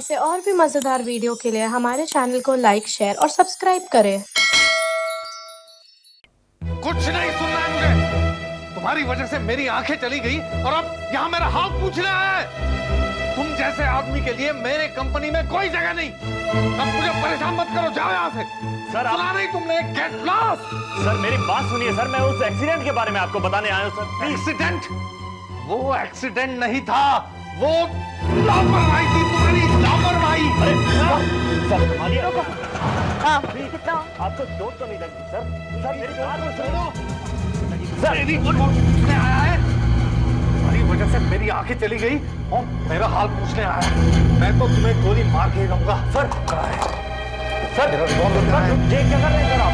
ऐसे और भी मजेदार वीडियो के लिए हमारे चैनल को लाइक, शेयर और सब्सक्राइब करें। कुछ नहीं सुनना है मुझे। तुम्हारी वजह से मेरी आंखें चली गई और अब यहाँ मेरा हाल पूछना है। तुम जैसे आदमी के लिए मेरे कंपनी में कोई जगह नहीं। अब मुझे परेशान मत करो, जाओ यहाँ से। सर सुना नहीं तुमने? Get lost. सर मेरी बात सुनिए सर, मैं उस एक्सीडेंट के बारे में आपको बताने आया हूँ सर। एक्सीडेंट? वो एक्सीडेंट नहीं था, वो लापरवाही थी, तुम्हारी लापरवाही। अरे सर संभालिए। हाँ, कितना? आपको चोट तो नहीं लगी सर? सर मेरी बात तो सुनो। सर मेरी पूछने आया है, तुम्हारी वजह से मेरी आंखें चली गई और मेरा हाल पूछने आया है। मैं तो तुम्हें गोली मार के जाऊंगा। सर सर मेरा रिवॉल्वर कहाँ है? ये क्या कर रहे हैं सर आप?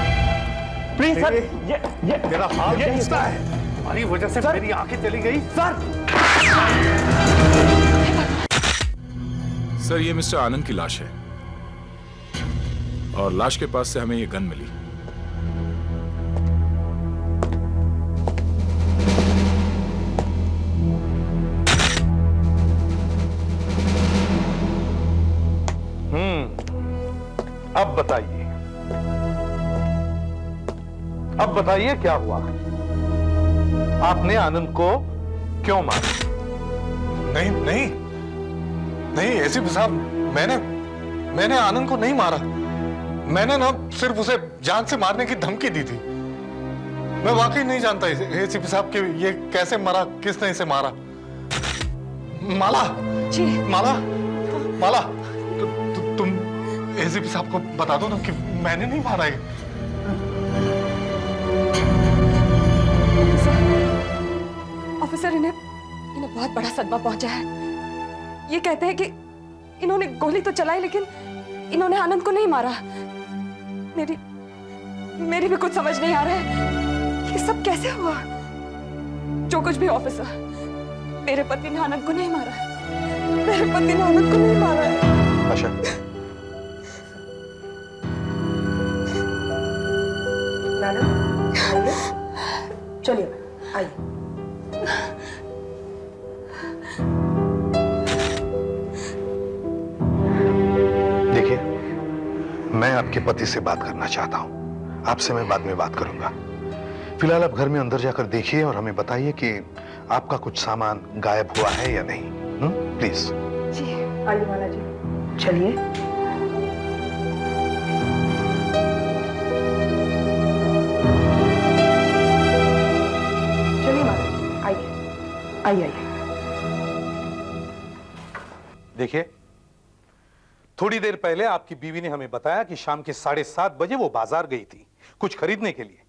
प्लीज सर, ये मेरा हाल पूछता है। तुम्हारी वजह से मेरी आंखें चली गई। सर ये मिस्टर आनंद की लाश है और लाश के पास से हमें ये गन मिली। अब बताइए क्या हुआ? आपने आनंद को क्यों मारा? नहीं नहीं नहीं एसीपी साहब, मैंने आनंद को नहीं मारा। मैंने ना सिर्फ उसे जान से मारने की धमकी दी थी। मैं वाकई नहीं जानता एसीपी साहब कि ये कैसे मरा, किसने इसे मारा। माला जी। माला माला तुम एसीपी साहब को बता दो ना कि मैंने नहीं मारा है। ऑफिसर, इन्हें बहुत बड़ा सदमा पहुंचा है। ये कहते हैं कि इन्होंने गोली तो चलाई लेकिन इन्होंने आनंद को नहीं मारा। मेरी भी कुछ समझ नहीं आ रहा है ये सब कैसे हुआ। जो कुछ भी ऑफिसर, मेरे पति ने आनंद को नहीं मारा। मेरे पति ने आनंद को नहीं मारा है। आशा, मैडम चलिए आइए। देखिए, मैं आपके पति से बात करना चाहता हूं। आपसे मैं बाद में बात करूंगा। फिलहाल आप घर में अंदर जाकर देखिए और हमें बताइए कि आपका कुछ सामान गायब हुआ है या नहीं। प्लीज। जी। आइए माला जी, चलिए। चलिए माला जी, आइए आइए आइए। देखिए, थोड़ी देर पहले आपकी बीवी ने हमें बताया कि शाम के 7:30 बजे वो बाजार गई थी कुछ खरीदने के लिए।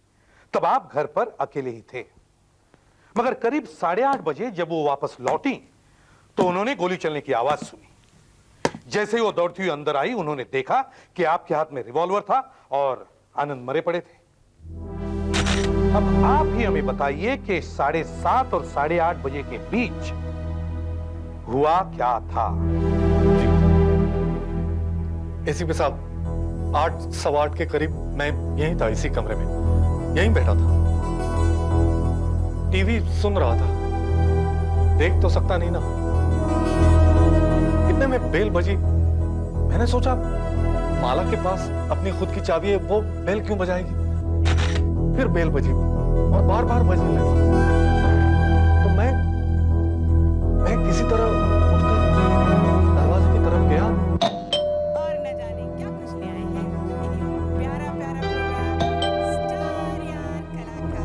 तब आप घर पर अकेले ही थे। मगर करीब 8:30 बजे जब वो वापस लौटी तो उन्होंने गोली चलने की आवाज सुनी। जैसे ही वो दौड़ती हुई अंदर आई, उन्होंने देखा कि आपके हाथ में रिवॉल्वर था और आनंद मरे पड़े थे। अब आप ही हमें बताइए कि 7:30 और 8:30 बजे के बीच हुआ क्या था? एसीपी साहब, 8:15 के करीब मैं यहीं था, इसी कमरे में यहीं बैठा था। टीवी सुन रहा था, देख तो सकता नहीं ना। इतने में बेल बजी। मैंने सोचा माला के पास अपनी खुद की चाबी है, वो बेल क्यों बजाएगी। फिर बेल बजी और बार बार बजने लगी। तो मैं किसी तरह उठकर दरवाजे की तरफ गया। और न जाने क्या कुछ ले आए हैं वीडियो। प्यारा प्यारा प्रोग्राम स्टार यार कलाकार।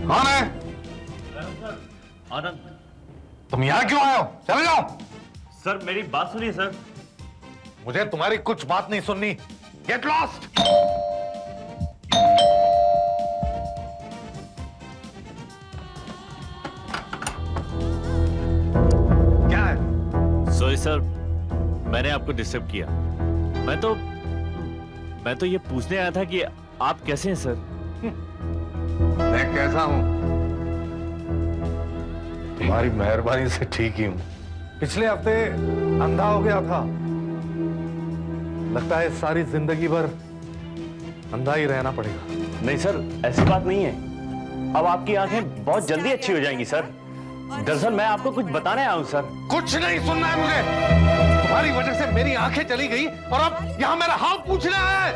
कौन है? आनंद। तुम यहाँ क्यों आए हो? चले जाओ। सर मेरी बात सुनिए सर। मुझे तुम्हारी कुछ बात नहीं सुननी। Get lost. क्या है? सॉरी सर, मैंने आपको डिस्टर्ब किया। मैं तो ये पूछने आया था कि आप कैसे हैं सर? मैं कैसा हूं? तुम्हारी मेहरबानी से ठीक ही हूं। पिछले हफ्ते अंधा हो गया था। लगता है सारी जिंदगी भर अंधा ही रहना पड़ेगा। नहीं सर, ऐसी बात नहीं है। अब आपकी आंखें बहुत जल्दी अच्छी हो जाएंगी सर। दरअसल मैं आपको कुछ बताने आया हूं सर। कुछ नहीं सुनना है मुझे। तुम्हारी वजह से मेरी आंखें चली गई और अब यहाँ मेरा हाल पूछना है।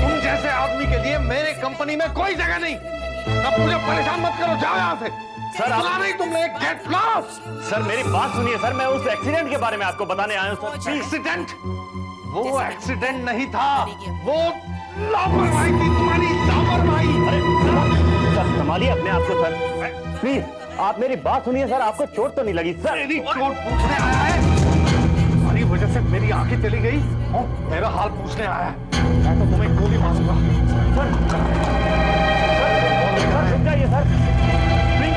तुम जैसे आदमी के लिए मेरे कंपनी में कोई जगह नहीं। अब मुझे परेशान मत करो, जाओ यहाँ से। सर, आप- सुना नहीं तुमने? Get lost. सर मेरी बात सुनिए सर, मैं उस एक्सीडेंट के बारे में आपको बताने आया हूँ सर। एक्सीडेंट? वो एक्सीडेंट नहीं था, वो लापरवाही थी, तुम्हारी लापरवाही। अरे सर संभालिए अपने आप को सर, प्लीज आप मेरी बात सुनिए सर। आपको चोट तो नहीं लगी सर? मेरी चोट पूछने आया है? तुम्हारी वजह से मेरी आंखें चली गई और मेरा हाल पूछने आया है। मैं तो तुम्हें गोली मारूंगा। सर रुक जाइए सर, प्लीज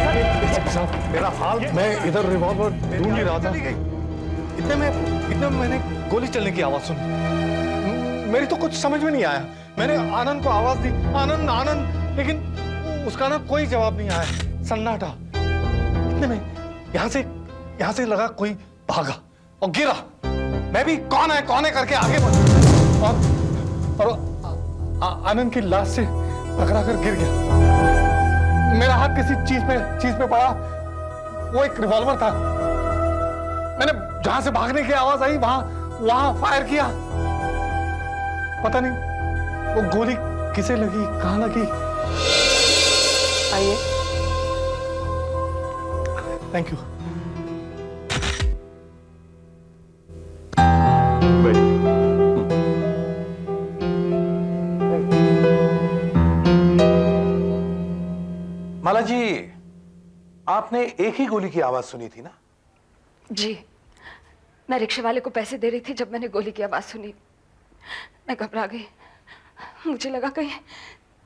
सर। साहब मेरा हाल, मैं इधर रिवॉल्वर ढूंढ ही रहा था, इतने में मैंने गोली चलने की आवाज सुनी। मेरी तो कुछ समझ में नहीं आया। मैंने आनंद को आवाज दी, आनंद आनंद, लेकिन उसका ना कोई जवाब नहीं आया, सन्नाटा। इतने में यहां से लगा कोई भागा और गिरा। मैं भी कौन है करके आगे बढ़ा और आनंद की लाश से टकरा कर गिर गया। मेरा हाथ किसी चीज पे पड़ा, वो एक रिवॉल्वर था। मैंने जहां से भागने की आवाज आई वहां फायर किया। पता नहीं वो गोली किसे लगी, कहां लगी। आइए। Thank you. माला जी, आपने एक ही गोली की आवाज सुनी थी ना? जी, मैं रिक्शे वाले को पैसे दे रही थी जब मैंने गोली की आवाज सुनी। मैं घबरा गई, मुझे लगा कहीं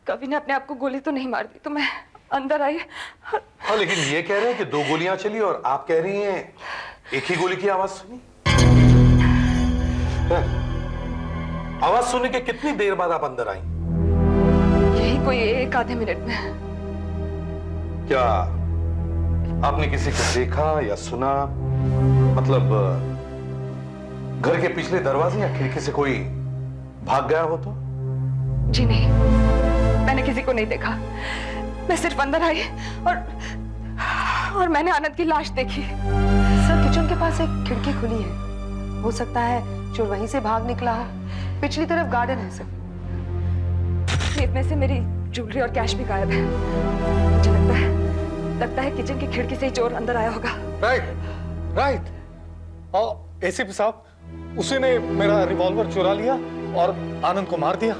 कवि ने अपने आप को गोली तो नहीं मार दी, तो मैं अंदर आई। हाँ, लेकिन ये कह रहे हैं कि 2 गोलियां चली और आप कह रही हैं एक ही गोली की आवाज सुनी। आवाज सुनने के कितनी देर बाद आप अंदर आई? यही कोई 1 आधे मिनट में। क्या आपने किसी को देखा या सुना? मतलब घर के पिछले दरवाजे या खिड़की से कोई भाग गया हो तो? जी नहीं, मैंने किसी को नहीं देखा। मैं सिर्फ अंदर आई और मैंने आनंद की लाश देखी। सर किचन के पास एक खिड़की खुली है, हो सकता है चोर वहीं से भाग निकला हो। पिछली तरफ गार्डन है सर। खेत में से मेरी ज्वेलरी और कैश भी गायब है। मुझे लगता है किचन की खिड़की से ही चोर अंदर आया होगा। राइट। और एसीपी साहब, उसी ने मेरा रिवॉल्वर चुरा लिया और आनंद को मार दिया।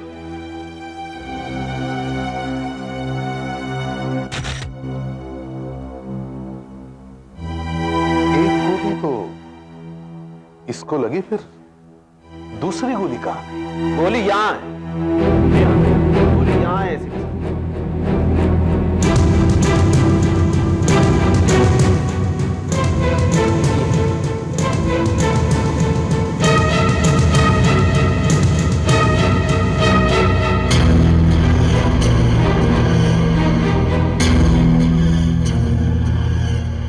एक गोली तो इसको लगी, फिर दूसरी गोली कहां है? गोली यहाँ है, गोली यहाँ है ऐसी।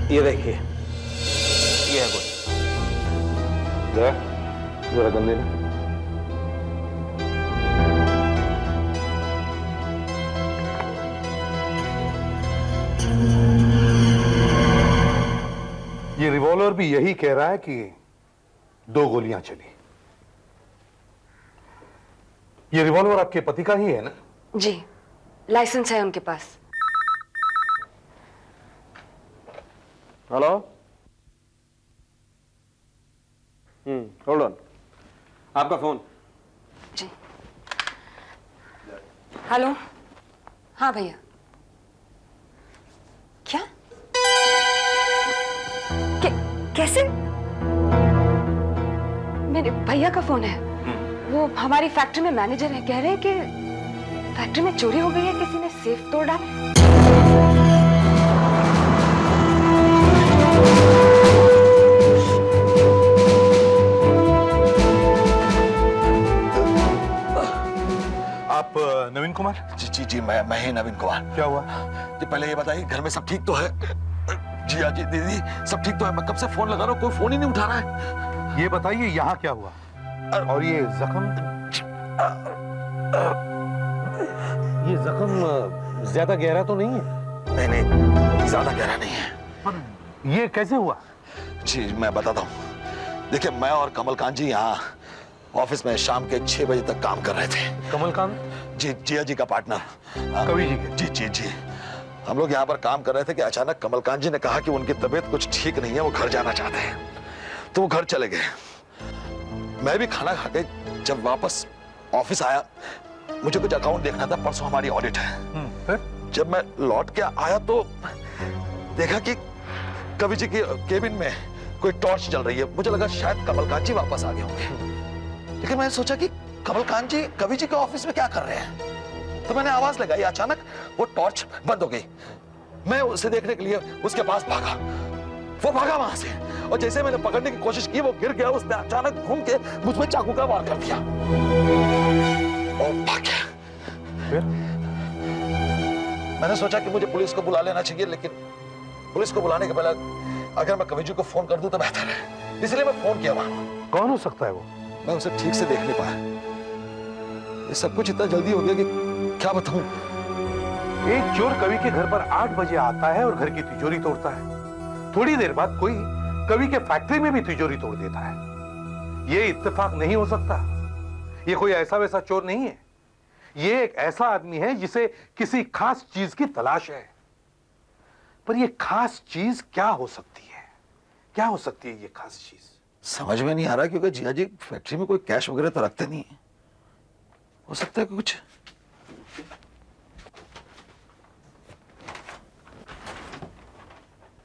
ये देखिए, ये है गोली। जरा गन देना। ये रिवॉल्वर भी यही कह रहा है कि 2 गोलियां चली। ये रिवॉल्वर आपके पति का ही है ना? जी, लाइसेंस है उनके पास। हेलो, होल्ड ऑन, आपका फोन। जी, हेलो। हाँ भैया। क्या? कैसे? मेरे भैया का फोन है। वो हमारी फैक्ट्री में मैनेजर है। कह रहे हैं कि फैक्ट्री में चोरी हो गई है, किसी ने सेफ तोड़ डाला। आप नवीन कुमार? जी मैं ही नवीन कुमार। क्या हुआ? जी पहले ये बताइए घर में सब ठीक तो है? जी हाँ जी दीदी सब ठीक तो है। मैं कब से फोन लगा रहा हूँ, कोई फोन ही नहीं उठा रहा है। ये बताइए यहाँ क्या हुआ? और ये जख्म ज्यादा गहरा तो नहीं है? नहीं ज्यादा गहरा नहीं है। ये कैसे हुआ? जी मैं बताता हूँ। देखिए, मैं और कमलकांत जी यहाँ ऑफिस में शाम के 6 बजे तक काम कर रहे थे। कमलकांत जी, जिया जी का पार्टनर। कवि जी के? जी जी जी। हम लोग यहाँ पर काम कर रहे थे कि अचानक कमलकांत जी ने कहा कि उनकी तबीयत कुछ ठीक नहीं है, वो घर जाना चाहते हैं। तो वो घर चले गए। मैं भी खाना खा के जब वापस ऑफिस आया, मुझे कुछ अकाउंट देखना था, परसों हमारी ऑडिट है। फिर जब मैं लौट के आया तो देखा कि कवि जी के केबिन में कोई टॉर्च जल रही है। मुझे लगा शायद कमलकांत जी वापस आ गए होंगे, लेकिन मैंने सोचा कि कमलकांत जी कवि जी के ऑफिस में क्या कर रहे हैं। तो मैंने आवाज लगाई, अचानक वो टॉर्च बंद हो गई। मैं उसे देखने के लिए उसके पास भागा। वो भागा वहां से, और जैसे मैंने पकड़ने की कोशिश की, वो गिर गया। उसने अचानक घूम के मुझ पे चाकू का वार कर दिया और भाग गया। फिर मैंने सोचा कि मुझे पुलिस को बुला लेना चाहिए, लेकिन पुलिस को बुलाने के पहले अगर मैं कवि जी को फोन कर दूं तो बेहतर है, इसलिए मैं फोन किया वहां। कौन हो सकता है वो? मैं उसे ठीक से देख नहीं पाया। ये सब कुछ इतना जल्दी हो गया कि क्या बताऊं। एक चोर कवि के घर पर 8 बजे आता है और घर की तिजोरी तोड़ता है। थोड़ी देर बाद कोई कवि के फैक्ट्री में भी तिजोरी तोड़ देता है। ये इत्तेफाक नहीं हो सकता। ये कोई ऐसा वैसा चोर नहीं है। ये एक ऐसा आदमी है जिसे किसी खास चीज की तलाश है। पर ये खास चीज क्या हो सकती है? क्या हो सकती है ये खास चीज? समझ में नहीं आ रहा, क्योंकि जिया जी फैक्ट्री में कोई कैश वगैरह तो रखते नहीं है। हो सकता है कि कुछ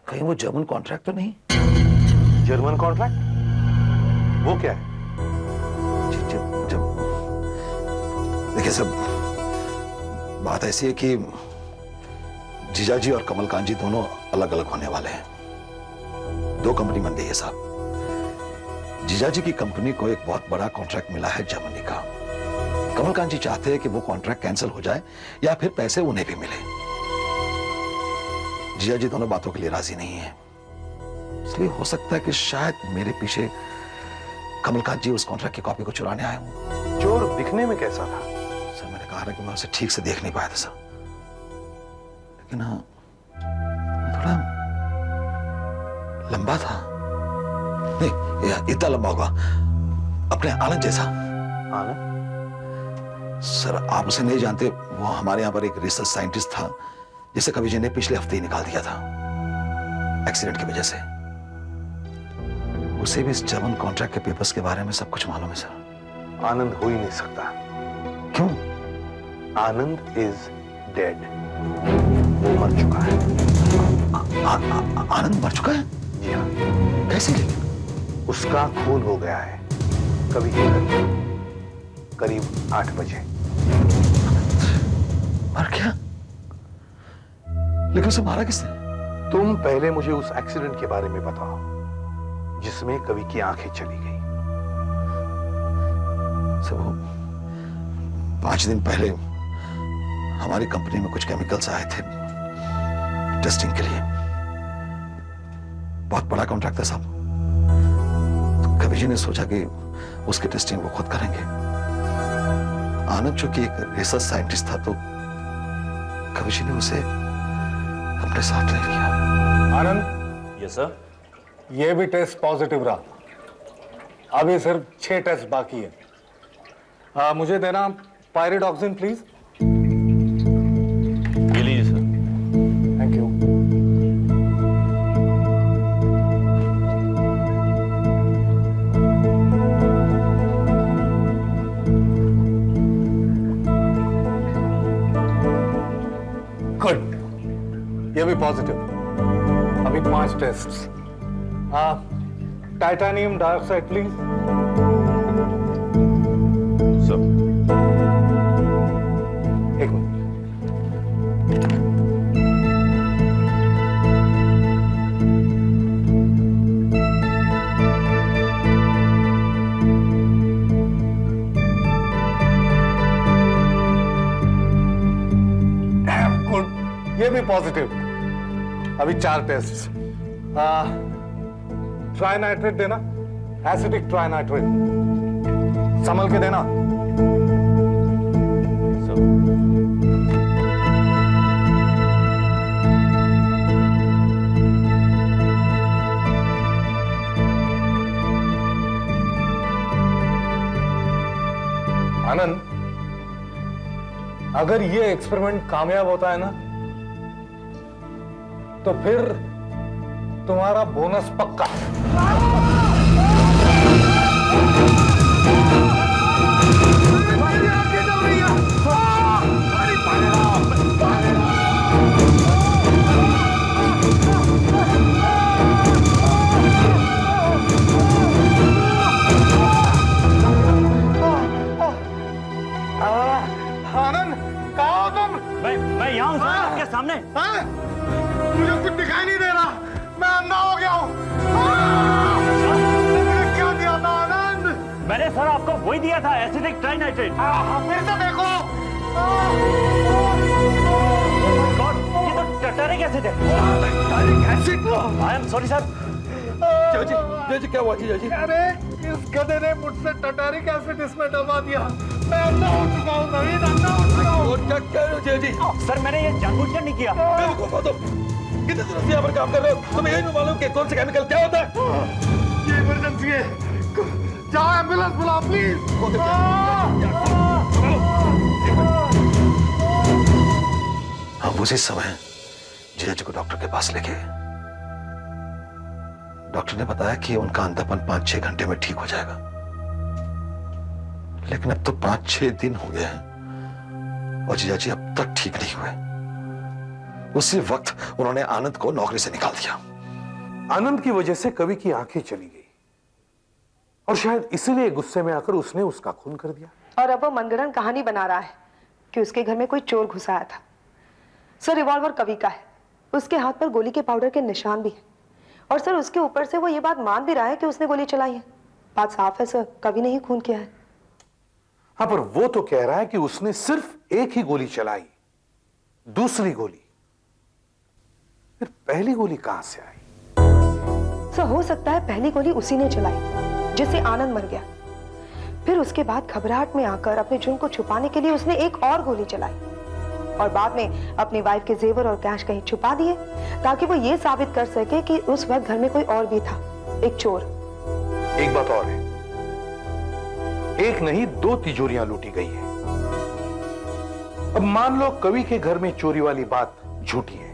कहीं वो जर्मन कॉन्ट्रैक्ट तो नहीं? German contract? वो क्या है? जब देखिए सब बात ऐसी है कि जीजा जी और कमलकांत जी दोनों अलग अलग होने वाले हैं। 2 कंपनी बन गई है साहब। जीजा जी की कंपनी को एक बहुत बड़ा कॉन्ट्रैक्ट मिला है जर्मनी का। कमलकांत जी चाहते हैं कि वो कॉन्ट्रैक्ट कैंसिल हो जाए या फिर पैसे उन्हें भी मिले। जीजा जी दोनों बातों के लिए राजी नहीं है, इसलिए हो सकता है कि शायद मेरे पीछे कमलकांत जी उस कॉन्ट्रैक्ट की कॉपी को चुराने आए हों। चोर दिखने में कैसा था? सर, मैंने कहा कि मैं उसे ठीक से देख नहीं पाया था सर, लेकिन हाँ, थोड़ा लंबा था। नहीं, इतना लंबा होगा अपने आनंद जैसा। आनंद? सर, आप उसे नहीं जानते। वो हमारे यहाँ पर एक रिसर्च साइंटिस्ट था, जिसे कवि जी ने पिछले हफ्ते ही निकाल दिया था एक्सीडेंट की वजह से। उसे भी इस जर्मन कॉन्ट्रैक्ट के पेपर्स के बारे में सब कुछ मालूम है सर। आनंद हो ही नहीं सकता। क्यों? आनंद इज डेड। वो मर चुका है। आनंद मर चुका है? जी हाँ। कैसे? लेकिन उसका खून हो गया है कवि के घर में करीब 8 बजे। मर गया? लेकिन उसे मारा किसने? तुम पहले मुझे उस एक्सीडेंट के बारे में बताओ जिसमें कवि की आंखें चली गई। सब 5 दिन पहले हमारी कंपनी में कुछ केमिकल्स आए थे टेस्टिंग के लिए। बहुत बड़ा कॉन्ट्रैक्ट था साहब। तो कवि जी ने सोचा कि उसकी टेस्टिंग वो खुद करेंगे। आनंद चूंकि एक रिसर्च साइंटिस्ट था, तो कवि जी ने उसे अपने साथ ले लिया। आनंद, यस सर। ये भी टेस्ट पॉजिटिव रहा। अभी सिर्फ 6 टेस्ट बाकी है। मुझे देना पायरिडॉक्सिन प्लीज। ये लीजिए सर। Thank you. गुड, ये भी पॉजिटिव। अभी 5 test. Titanium dioxide please. Sir. एक मिनट। गुड, ये भी पॉजिटिव। अभी 4 टेस्ट। ट्राइनाइट्रेट देना, एसिडिक ट्राइनाइट्रेट। संभल के देना। अगर ये एक्सपेरिमेंट कामयाब होता है ना, तो फिर तुम्हारा बोनस पक्का। आनंद, कहाँ हो तुम? मैं यहाँ हूँ सर, आपके सामने। मुझे कुछ दिखाई नहीं दे रहा, मैं अंधा हो गया हूँ। तुमने क्या दिया था आनंद? मैंने सर आपको वही दिया था, एसिडिक ट्राइनाइट्रेट। फिर से देखो। ये तो टर्टरिक एसिड है। Tartaric acid? I am sorry sir. जी क्या हुआ जी? अरे इस गधे ने मुझसे टर्टरिक एसिड इसमें डलवा दिया। मैं अंधा हो चुका हूँ नवीन, अंधा हो चुका हूँ। क्या जी? सर मैंने ये जानबूझकर नहीं किया। कितने दिनों से यहाँ पर काम कर रहे हो, तुम्हें यही नहीं मालूम कि कौन सा केमिकल क्या होता है? ये इमरजेंसी है, जाओ एम्बुलेंस बुलाओ प्लीज। हम उसी समय जीजा जी को डॉक्टर के पास लेके गए। डॉक्टर ने बताया कि उनका अंधापन 5-6 घंटे में ठीक हो जाएगा, लेकिन अब तो 5-6 दिन हो गए हैं और जीजा जी अब तक ठीक नहीं हुए। उसी वक्त उन्होंने आनंद को नौकरी से निकाल दिया। आनंद की वजह से कवि की आंखें चली गई और शायद इसीलिए गुस्से में आकर उसने उसका खून कर दिया। और अब वो मनगढ़ंत कहानी बना रहा है कि उसके घर में कोई चोर घुस आया था। सर रिवॉल्वर कवि का है, उसके हाथ पर गोली के पाउडर के निशान भी है और सर उसके ऊपर से वो ये बात मान भी रहा है कि उसने गोली चलाई है। बात साफ है सर, कवि ने ही खून किया है। हाँ, पर वो तो कह रहा है कि उसने सिर्फ एक ही गोली चलाई, दूसरी गोली। फिर पहली गोली कहां से आई? सर हो सकता है पहली गोली उसी ने चलाई जिससे आनंद मर गया। फिर उसके बाद घबराहट में आकर अपने जुर्म को छुपाने के लिए उसने एक और गोली चलाई और बाद में अपनी वाइफ के जेवर और कैश कहीं छुपा दिए ताकि वो ये साबित कर सके कि उस वक्त घर में कोई और भी था, एक चोर। एक बात और है, एक नहीं 2 तिजोरियां लूटी गई है। अब मान लो कवि के घर में चोरी वाली बात झूठी है,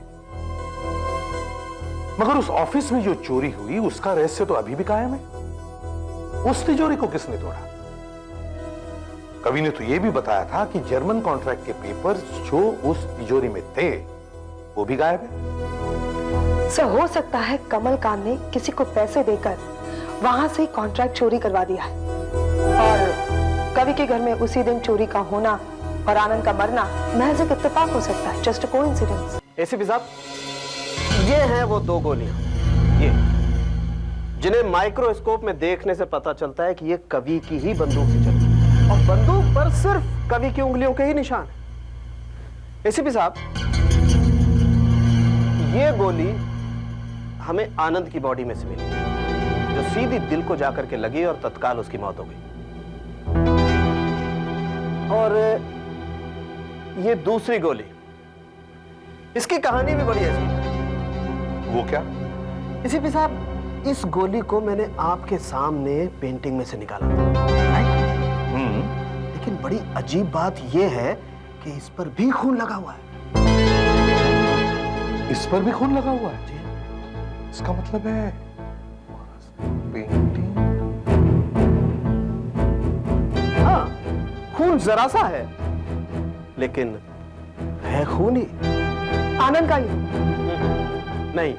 मगर उस ऑफिस में जो चोरी हुई उसका रहस्य तो अभी भी कायम है। उस तिजोरी को किसने तोड़ा? कवि ने तो यह भी बताया था कि जर्मन कॉन्ट्रैक्ट के पेपर्स जो उस तिजोरी में थे वो भी गायब है। सर हो सकता है कमलकांत ने किसी को पैसे देकर वहां से कॉन्ट्रैक्ट चोरी करवा दिया है और कवि के घर में उसी दिन चोरी का होना और आनंद का मरना महज एक इत्तेफाक हो सकता है, जस्ट अ कोइंसिडेंस। एसीपी साहब, ये हैं वो 2 गोलियां, ये जिन्हें माइक्रोस्कोप में देखने से पता चलता है कि ये कवि की ही बंदूक से चली और बंदूक पर सिर्फ कवि की उंगलियों के ही निशान है। एसीपी साहब, ये गोली हमें आनंद की बॉडी में से मिली जो सीधी दिल को जाकर के लगी और तत्काल उसकी मौत हो गई। और ये दूसरी गोली, इसकी कहानी भी बड़ी अजीब है। वो क्या? एसीपी साहब, इस गोली को मैंने आपके सामने पेंटिंग में से निकाला था, लेकिन बड़ी अजीब बात यह है कि इस पर भी खून लगा हुआ है। इस पर भी खून लगा हुआ है जी? इसका मतलब है पेंटिंग। हाँ, खून जरा सा है लेकिन है खून ही। आनंद का ही? नहीं,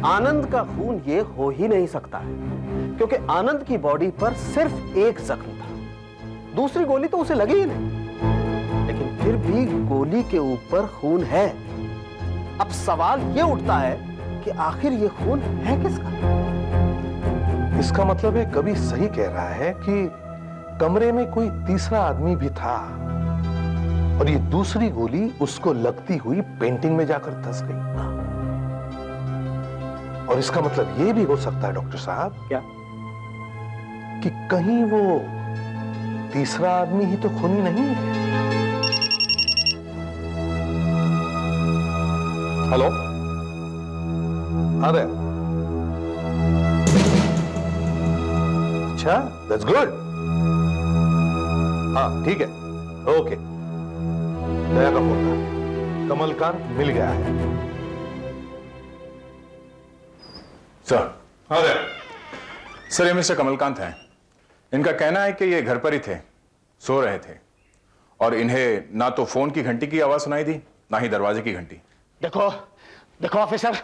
आनंद का खून ये हो ही नहीं सकता है क्योंकि आनंद की बॉडी पर सिर्फ एक जख्म था, दूसरी गोली तो उसे लगी ही नहीं, लेकिन फिर भी गोली के ऊपर खून है। अब सवाल ये उठता है कि आखिर ये खून है किसका? इसका मतलब है कवि सही कह रहा है कि कमरे में कोई तीसरा आदमी भी था और ये दूसरी गोली उसको लगती हुई पेंटिंग में जाकर धंस गई। और इसका मतलब यह भी हो सकता है डॉक्टर साहब, क्या? कि कहीं वो तीसरा आदमी ही तो खूनी नहीं है। हेलो, अरे अच्छा, दैट्स गुड। हाँ ठीक है, ओके। दया का फोन था। कमलकांत मिल गया है। सर। हाँ सर, ये मिस्टर कमलकांत हैं। इनका कहना है कि ये घर पर ही थे, सो रहे थे, और इन्हें ना तो फोन की घंटी की आवाज सुनाई दी, ना ही दरवाजे की घंटी। देखो देखो ऑफिसर,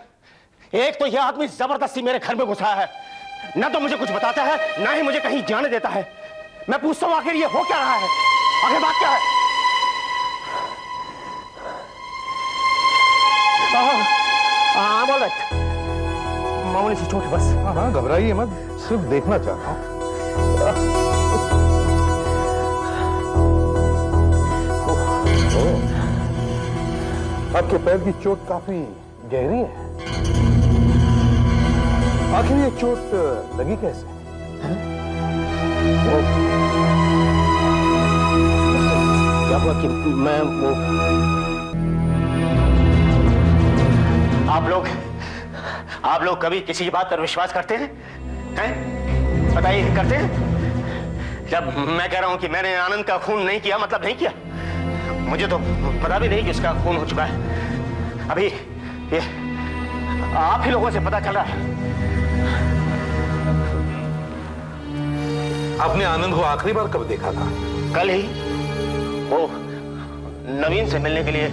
एक तो यह आदमी जबरदस्ती मेरे घर में घुसा है, ना तो मुझे कुछ बताता है, ना ही मुझे कहीं जाने देता है। मैं पूछता हूं आखिर ये हो क्या रहा है, आखिर बात क्या है? हाँ बोल रहे, मामूली सी चोट है बस। हाँ, घबराइए मत, सिर्फ देखना चाहता हूँ। आपके पैर की चोट काफी गहरी है। आखिर ये चोट लगी कैसे? क्या हुआ कि मैं वो आप लोग कभी किसी की बात पर विश्वास करते हैं? हैं? बताइए, करते हैं? जब मैं कह रहा हूं कि मैंने आनंद का खून नहीं किया, मतलब नहीं किया। मुझे तो पता भी नहीं कि उसका खून हो चुका है। अभी ये आप ही लोगों से पता चल रहा है। आपने आनंद को आखिरी बार कब देखा था? कल ही। वो नवीन से मिलने के लिए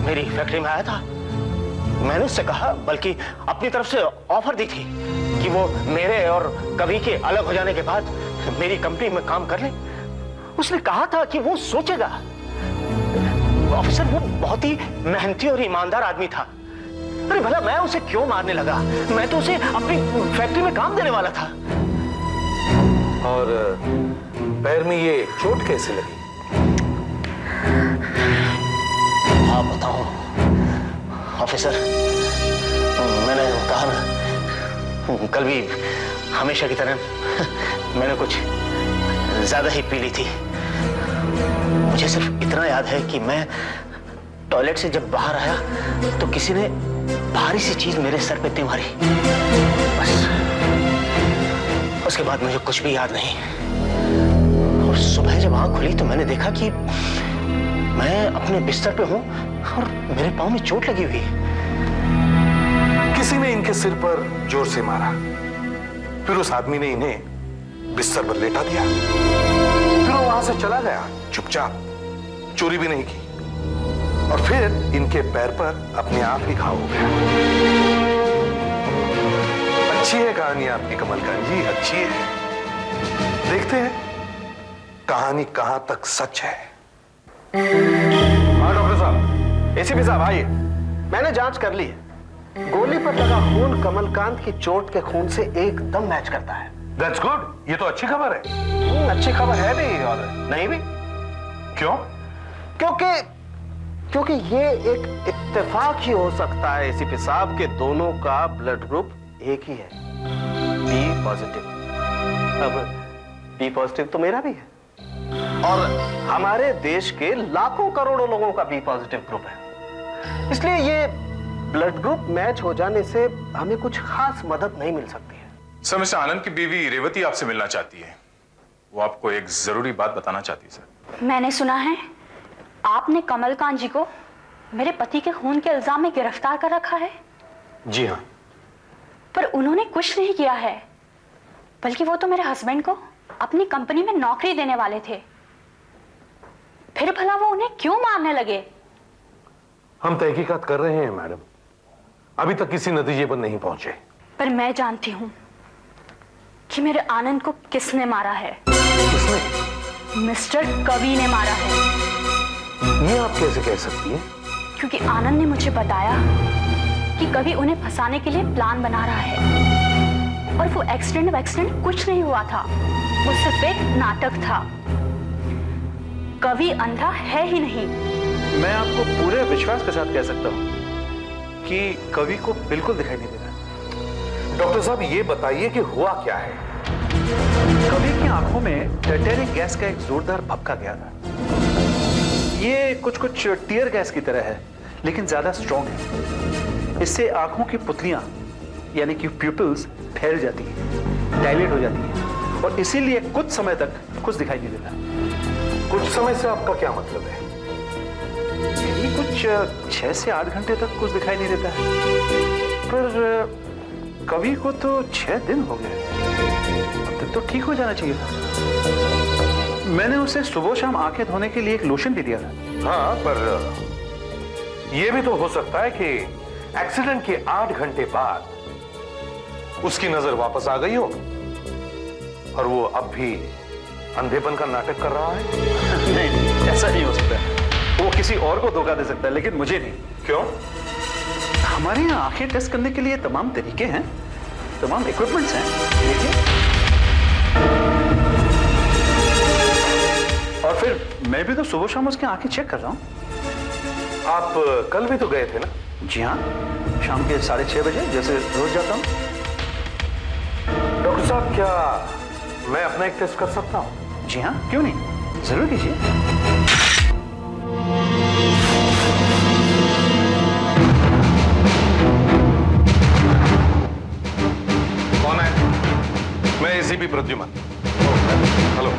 मेरी फैक्ट्री में आया था। मैंने उससे कहा, बल्कि अपनी तरफ से ऑफर दी थी कि वो मेरे और कवि के अलग हो जाने के बाद मेरी कंपनी में काम कर ले। उसने कहा था कि वो सोचेगा। ऑफिसर, वो बहुत ही मेहनती और ईमानदार आदमी था। अरे भला मैं उसे क्यों मारने लगा? मैं तो उसे अपनी फैक्ट्री में काम देने वाला था। और पैर में ये चोट कैसे लगी? आप बताओ ऑफिसर, मैंने कहा ना, कल भी हमेशा की तरह मैंने कुछ ज्यादा ही पी ली थी। मुझे सिर्फ इतना याद है कि मैं टॉयलेट से जब बाहर आया तो किसी ने भारी सी चीज मेरे सर पे मारी। बस उसके बाद मुझे कुछ भी याद नहीं। और सुबह जब आंख खुली तो मैंने देखा कि मैं अपने बिस्तर पे हूं और मेरे पांव में चोट लगी हुई है। किसी ने इनके सिर पर जोर से मारा, फिर उस आदमी ने इन्हें बिस्तर पर लेटा दिया, फिर वो वहां से चला गया चुपचाप, चोरी भी नहीं की, और फिर इनके पैर पर अपने आप ही घाव हो गया। अच्छी है कहानी आपकी कमलकांत जी, अच्छी है। देखते हैं कहानी कहां तक सच है। हाँ डॉक्टर साहब, एसीपी साहब आइए। मैंने जांच कर ली है। गोली पर लगा खून कमलकांत की चोट के खून से एकदम मैच करता है। That's good, ये तो अच्छी खबर है। अच्छी खबर है भी और नहीं भी। क्यों? क्योंकि ये एक इत्तेफाक ही हो सकता है एसीपी साहब के दोनों का ब्लड ग्रुप एक ही है, बी पॉजिटिव। अब बी पॉजिटिव तो मेरा भी है और हमारे देश के लाखों करोड़ों लोगों का बी पॉजिटिव ग्रुप है। इसलिए ये ब्लड ग्रुप मैच हो जाने से हमें कुछ खास मदद नहीं मिल सकती है। सर, मिस्टर आनंद की बीवी रेवती आपसे मिलना चाहती है। वो आपको एक जरूरी बात बताना चाहती है सर। मैंने सुना है आपने कमलकांत जी को मेरे पति के खून के इल्जाम में गिरफ्तार कर रखा है। जी हाँ। पर उन्होंने कुछ नहीं किया है, बल्कि वो तो मेरे हस्बैंड को अपनी कंपनी में नौकरी देने वाले थे। फिर भला वो उन्हें क्यों मारने लगे? हम तहकीकात कर रहे हैं मैडम, अभी तक किसी नतीजे पर नहीं पहुंचे। पर मैं जानती हूं कि मेरे आनंद को किसने मारा है। किसने? मिस्टर कवि ने मारा है। ये आप कैसे कह सकती हैं? क्योंकि आनंद ने मुझे बताया कि कवि उन्हें फंसाने के लिए प्लान बना रहा है, और वो एक्सीडेंट कुछ नहीं हुआ था, वो सिर्फ एक नाटक था। कवि अंधा है ही नहीं। मैं आपको पूरे विश्वास के साथ कह सकता हूं कि कवि को बिल्कुल दिखाई नहीं दे रहा। डॉक्टर साहब, ये बताइए कि हुआ क्या है? कवि की आंखों में टाइटेनिक गैस का एक जोरदार भपका गया था। ये कुछ टीयर गैस की तरह है, लेकिन ज्यादा स्ट्रॉन्ग है। इससे आंखों की पुतलियां यानी कि प्यूपिल्स फैल जाती हैं, डायलेट हो जाती हैं, और इसीलिए कुछ समय तक कुछ दिखाई नहीं देता। कुछ समय से आपका क्या मतलब है? यही कुछ 6 से 8 घंटे तक कुछ दिखाई नहीं देता है, पर कवि को तो 6 दिन हो गए, अब तक तो ठीक हो जाना चाहिए था। मैंने उसे सुबह शाम आंखें धोने के लिए एक लोशन भी दिया था। हाँ, पर यह भी तो हो सकता है कि एक्सीडेंट के 8 घंटे बाद उसकी नजर वापस आ गई हो और वो अब भी अंधेपन का नाटक कर रहा है। नहीं, ऐसा नहीं हो सकता। वो किसी और को धोखा दे सकता है, लेकिन मुझे नहीं। क्यों? हमारे यहाँ आंखें टेस्ट करने के लिए तमाम तरीके हैं, तमाम इक्विपमेंट्स हैं। देखिए, और फिर मैं भी तो सुबह शाम उसकी आंखें चेक कर रहा हूँ। आप कल भी तो गए थे ना? जी हाँ, शाम के 6:30 बजे, जैसे रोज जाता हूँ। डॉक्टर साहब, क्या मैं अपना एक टेस्ट कर सकता हूँ? जी हाँ, क्यों नहीं, जरूर कीजिए। कौन है? मैं एसीपी प्रद्युमन। हेलो।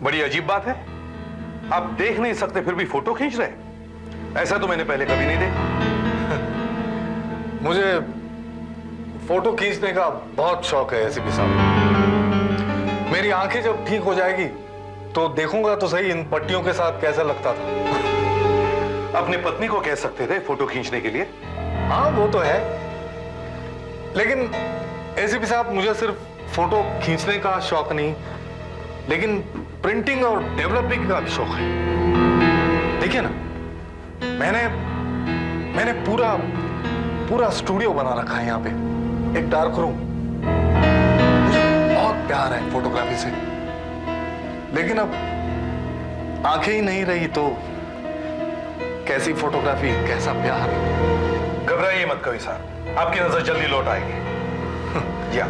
बड़ी अजीब बात है, आप देख नहीं सकते फिर भी फोटो खींच रहे, ऐसा तो मैंने पहले कभी नहीं देखा। मुझे फोटो खींचने का बहुत शौक है एसीपी साहब। मेरी आंखें जब ठीक हो जाएगी तो देखूंगा तो सही इन पट्टियों के साथ कैसा लगता था। अपनी पत्नी को कह सकते थे फोटो खींचने के लिए। हाँ, वो तो है, लेकिन एसीपी साहब मुझे सिर्फ फोटो खींचने का शौक नहीं, लेकिन प्रिंटिंग और डेवलपिंग का भी शौक है। देखिए ना, मैंने पूरा स्टूडियो बना रखा है यहाँ पे, एक डार्क रूम। मुझे बहुत प्यार है फोटोग्राफी से, लेकिन अब आंखें ही नहीं रही तो कैसी फोटोग्राफी, कैसा प्यार। घबराइए मत कवि साहब, आपकी नजर जल्दी लौट आएगी। या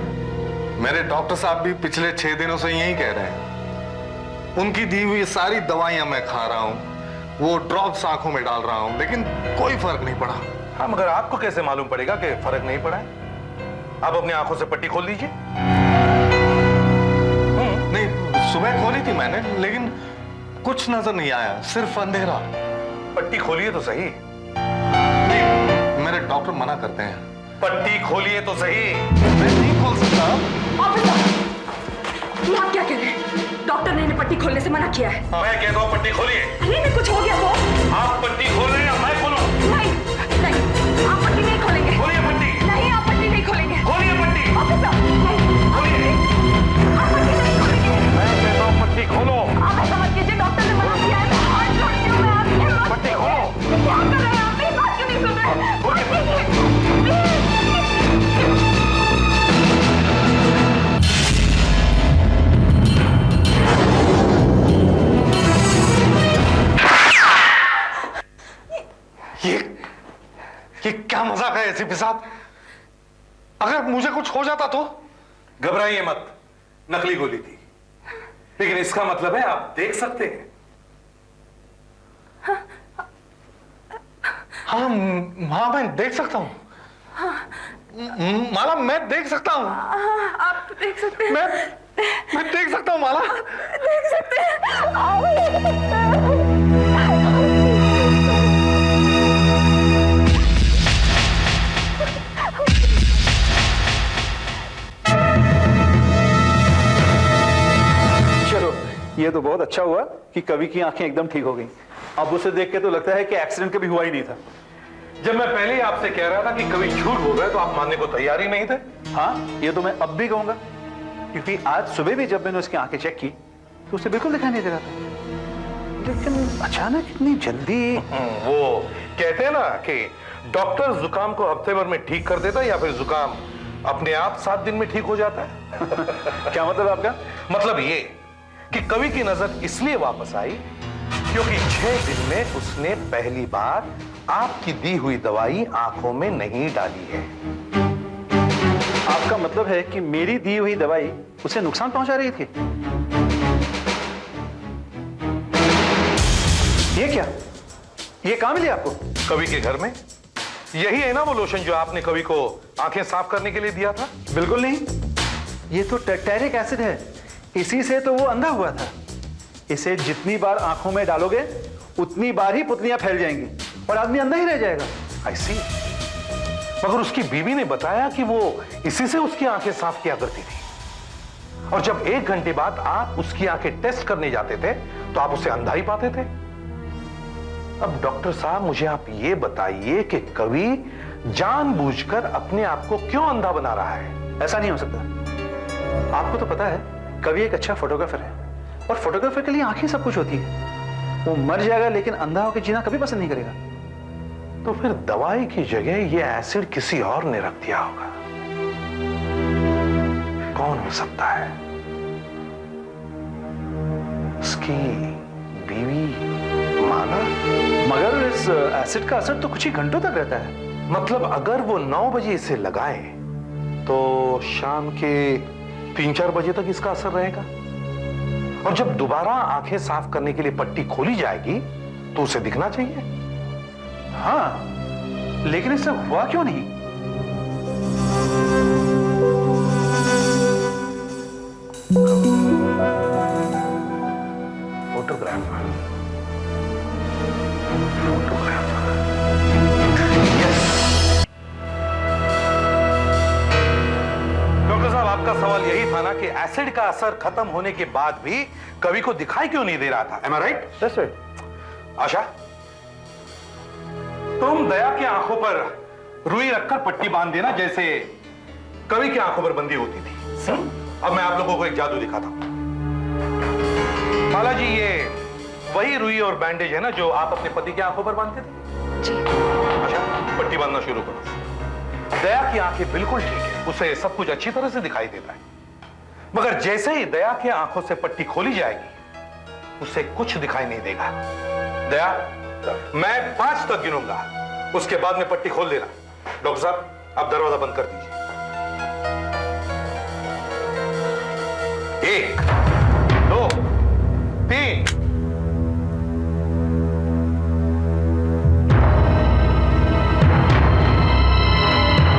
मेरे डॉक्टर साहब भी पिछले 6 दिनों से यही कह रहे हैं। उनकी दी हुई सारी दवाइयां मैं खा रहा हूं, वो ड्रॉप्स आंखों में डाल रहा हूं, लेकिन कोई फर्क नहीं पड़ा। हाँ, मगर आपको कैसे मालूम पड़ेगा कि फर्क नहीं पड़ा है? आप अपनी आंखों से पट्टी खोल लीजिए। नहीं, सुबह खोली थी मैंने, लेकिन कुछ नजर नहीं आया, सिर्फ अंधेरा। पट्टी खोलिए तो सही। नहीं, मेरे डॉक्टर मना करते हैं। पट्टी खोलिए तो सही। मैं नहीं खोल सकता। ऑफिसर, आप क्या कह रहे हैं? डॉक्टर ने इन्हें पट्टी खोलने से मना किया है। मैं कहता हूँ पट्टी खोलिए। नहीं, कुछ हो गया तो? आप पट्टी खोल रहे हैं या मैं खोलूं? नहीं, आप पट्टी नहीं खोलेंगे। खोलिए पट्टी। नहीं, आप पट्टी नहीं खोलेंगे। खोलिए पट्टी। ऑफिसर, नहीं, खोलिए। आप पट्टी नहीं खोलेंगे। मैं कहता हूँ पट्टी खोलो। आप ऐसा मत कीजिए, डॉक्टर ने मना किया है। मैं हाथ जोड़ती हूँ, मैं आपसे पट्टी खोलो। क्या कर रहे हैं आप? मेरी बात क्यों नहीं सुन रहे? खोलिए। ये क्या मजाक है एसीपी साहब? अगर मुझे कुछ हो जाता तो? घबराइए मत, नकली गोली थी, लेकिन इसका मतलब है आप देख सकते हैं। हाँ, मैं देख सकता हूँ। माला, मैं देख सकता हूँ। आप देख सकते हैं। मैं देख सकता हूँ माला। देख सकते हैं। चलो, ये तो बहुत अच्छा हुआ कि कवि की आंखें एकदम ठीक हो गई। अब उसे देख के तो लगता है कि एक्सीडेंट कभी हुआ ही नहीं था। जब मैं पहले ही आपसे कह रहा था कि कभी झूठ बोल रहे तो आप मानने को तैयार ही नहीं थे। हाँ, ये तो मैं अब भी कहूंगा, क्योंकि आज सुबह भी जब मैंने उसकी आंखें चेक की तो उसे बिल्कुल दिखाई नहीं दे रहा था, लेकिन अचानक इतनी जल्दी। वो कहते हैं ना कि डॉक्टर जुकाम को हफ्ते भर में ठीक कर देता है या फिर जुकाम अपने आप 7 दिन में ठीक हो जाता है। क्या मतलब आपका? मतलब ये कि कवि की नजर इसलिए वापस आई क्योंकि 6 दिन में उसने पहली बार आपकी दी हुई दवाई आंखों में नहीं डाली है। आपका मतलब है कि मेरी दी हुई दवाई उसे नुकसान पहुंचा रही थी? ये क्या? ये कहां मिली आपको? कवि के घर में। यही है ना वो लोशन जो आपने कवि को आंखें साफ करने के लिए दिया था? बिल्कुल नहीं, ये तो टैरिक एसिड है, इसी से तो वो अंधा हुआ था। इसे जितनी बार आंखों में डालोगे उतनी बार ही पुतलियां फैल जाएंगी और आदमी अंधा ही रह जाएगा। I see। मगर उसकी बीवी ने बताया कि वो इसी से उसकी आंखें साफ किया करती थी, और जब 1 घंटे बाद आप उसकी आंखें टेस्ट करने जाते थे तो आप उसे अंधा ही पाते थे। अब डॉक्टर साहब मुझे आप ये बताइए कि कवि जानबूझकर अपने आप को क्यों अंधा बना रहा है? ऐसा नहीं हो सकता। आपको तो पता है कवि एक अच्छा फोटोग्राफर है, और फोटोग्राफर के लिए आंखें सब कुछ होती है। वो मर जाएगा लेकिन अंधा होकर जीना कभी पसंद नहीं करेगा। तो फिर दवाई की जगह ये एसिड किसी और ने रख दिया होगा। कौन हो सकता है? उसकी बीवी माला? मगर इस एसिड का असर तो कुछ ही घंटों तक रहता है। मतलब अगर वो 9 बजे इसे लगाए तो शाम के 3-4 बजे तक इसका असर रहेगा, और जब दोबारा आंखें साफ करने के लिए पट्टी खोली जाएगी तो उसे दिखना चाहिए। हाँ, लेकिन इससे हुआ क्यों नहीं? फोटोग्राफर। डॉक्टर साहब, आपका सवाल यही था ना कि एसिड का असर खत्म होने के बाद भी कवि को दिखाई क्यों नहीं दे रहा था? Am I right? That's right. आशा, तुम दया की आंखों पर रुई रखकर पट्टी बांध देना जैसे कवि की आंखों पर बंदी होती थी। अब मैं आप लोगों को एक जादू दिखाता हूं। माला जी, ये वही रुई और बैंडेज है ना जो आप अपने पति की आंखों पर बांधते थे? जी। अच्छा, पट्टी बांधना शुरू करो। दया की आंखें बिल्कुल ठीक है, उसे सब कुछ अच्छी तरह से दिखाई देता है, मगर जैसे ही दया की आंखों से पट्टी खोली जाएगी उसे कुछ दिखाई नहीं देगा। दया, मैं 5 तक गिनूंगा, उसके बाद में पट्टी खोल देना। डॉक्टर साहब, आप दरवाजा बंद कर दीजिए। 1, 2, 3।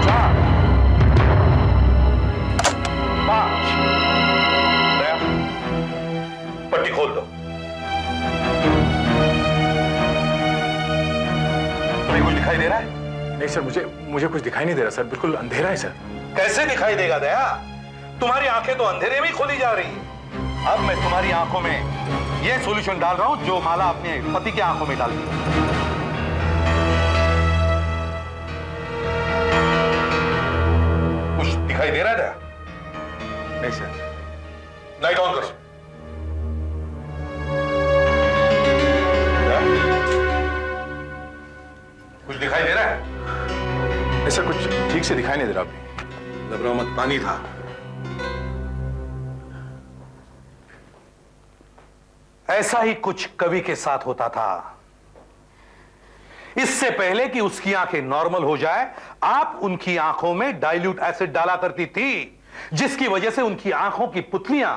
4, 5। दया, पट्टी खोल दो। कुछ दिखाई दे रहा है? नहीं सर, मुझे कुछ दिखाई नहीं दे रहा सर, बिल्कुल अंधेरा है सर। कैसे दिखाई देगा दया? तुम्हारी आंखें तो अंधेरे में ही खोली जा रही है। अब मैं तुम्हारी आंखों में यह सॉल्यूशन डाल रहा हूं जो माला अपने पति की आंखों में डालती है। कुछ दिखाई दे रहा है दया? नहीं सर। लाइट ऑन करो। कुछ दिखाई दे रहा है? ऐसा कुछ ठीक से दिखाई नहीं दे रहा अभी। घबराओ मत, पानी था। ऐसा ही कुछ कवि के साथ होता था। इससे पहले कि उसकी आंखें नॉर्मल हो जाए, आप उनकी आंखों में डाइल्यूट एसिड डाला करती थी, जिसकी वजह से उनकी आंखों की पुतलियां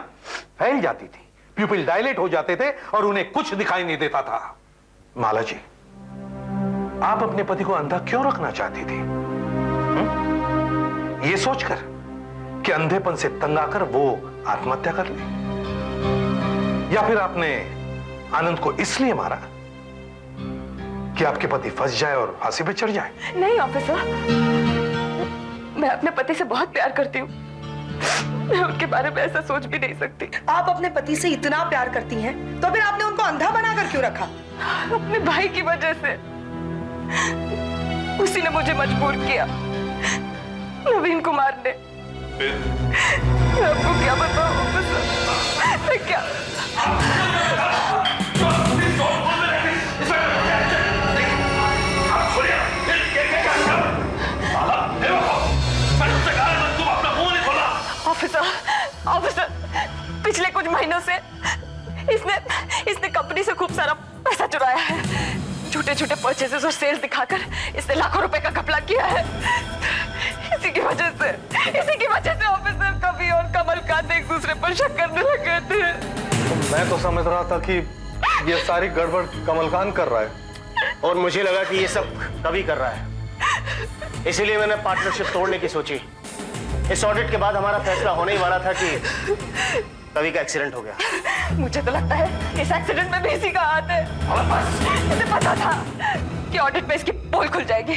फैल जाती थी, प्यूपिल डायलेट हो जाते थे और उन्हें कुछ दिखाई नहीं देता था। माला जी, आप अपने पति को अंधा क्यों रखना चाहती थी? ये सोचकर कि अंधेपन से तंग आकर वो आत्महत्या कर ले, या फिर आपने आनंद को इसलिए मारा कि आपके पति फंस जाए और फांसी पे चढ़ जाए? नहीं ऑफिसर, मैं अपने पति से बहुत प्यार करती हूँ। मैं उनके बारे में ऐसा सोच भी नहीं सकती। आप अपने पति से इतना प्यार करती हैं, तो फिर आपने उनको अंधा बनाकर क्यों रखा? अपने भाई की वजह से। उसी ने मुझे मजबूर किया नवीन को मारने। मैं आपको क्या बताऊं ऑफिसर, मैं क्या ऑफिसर, पिछले कुछ महीनों से इसने कंपनी से खूब सारा पैसा चुराया है। छोटे छोटे परचेसेस और सेल्स दिखाकर इसने लाखों रुपए का घपला किया है। इसी की वजह से ऑफिसर कवि और कमलकांत एक दूसरे पर शक करने लगे थे। मैं तो समझ रहा था कि ये सारी गड़बड़ कमलकांत कर रहा है, और मुझे लगा कि ये सब कवि कर रहा है, इसीलिए मैंने पार्टनरशिप तोड़ने की सोची। इस ऑडिट के बाद हमारा फैसला होने ही वाला था कि कवि का एक्सीडेंट हो गया। मुझे तो लगता है इस एक्सीडेंट में भी इसी का हाथ है। मुझे पता था कि ऑडिट में इसकी पोल खुल जाएगी,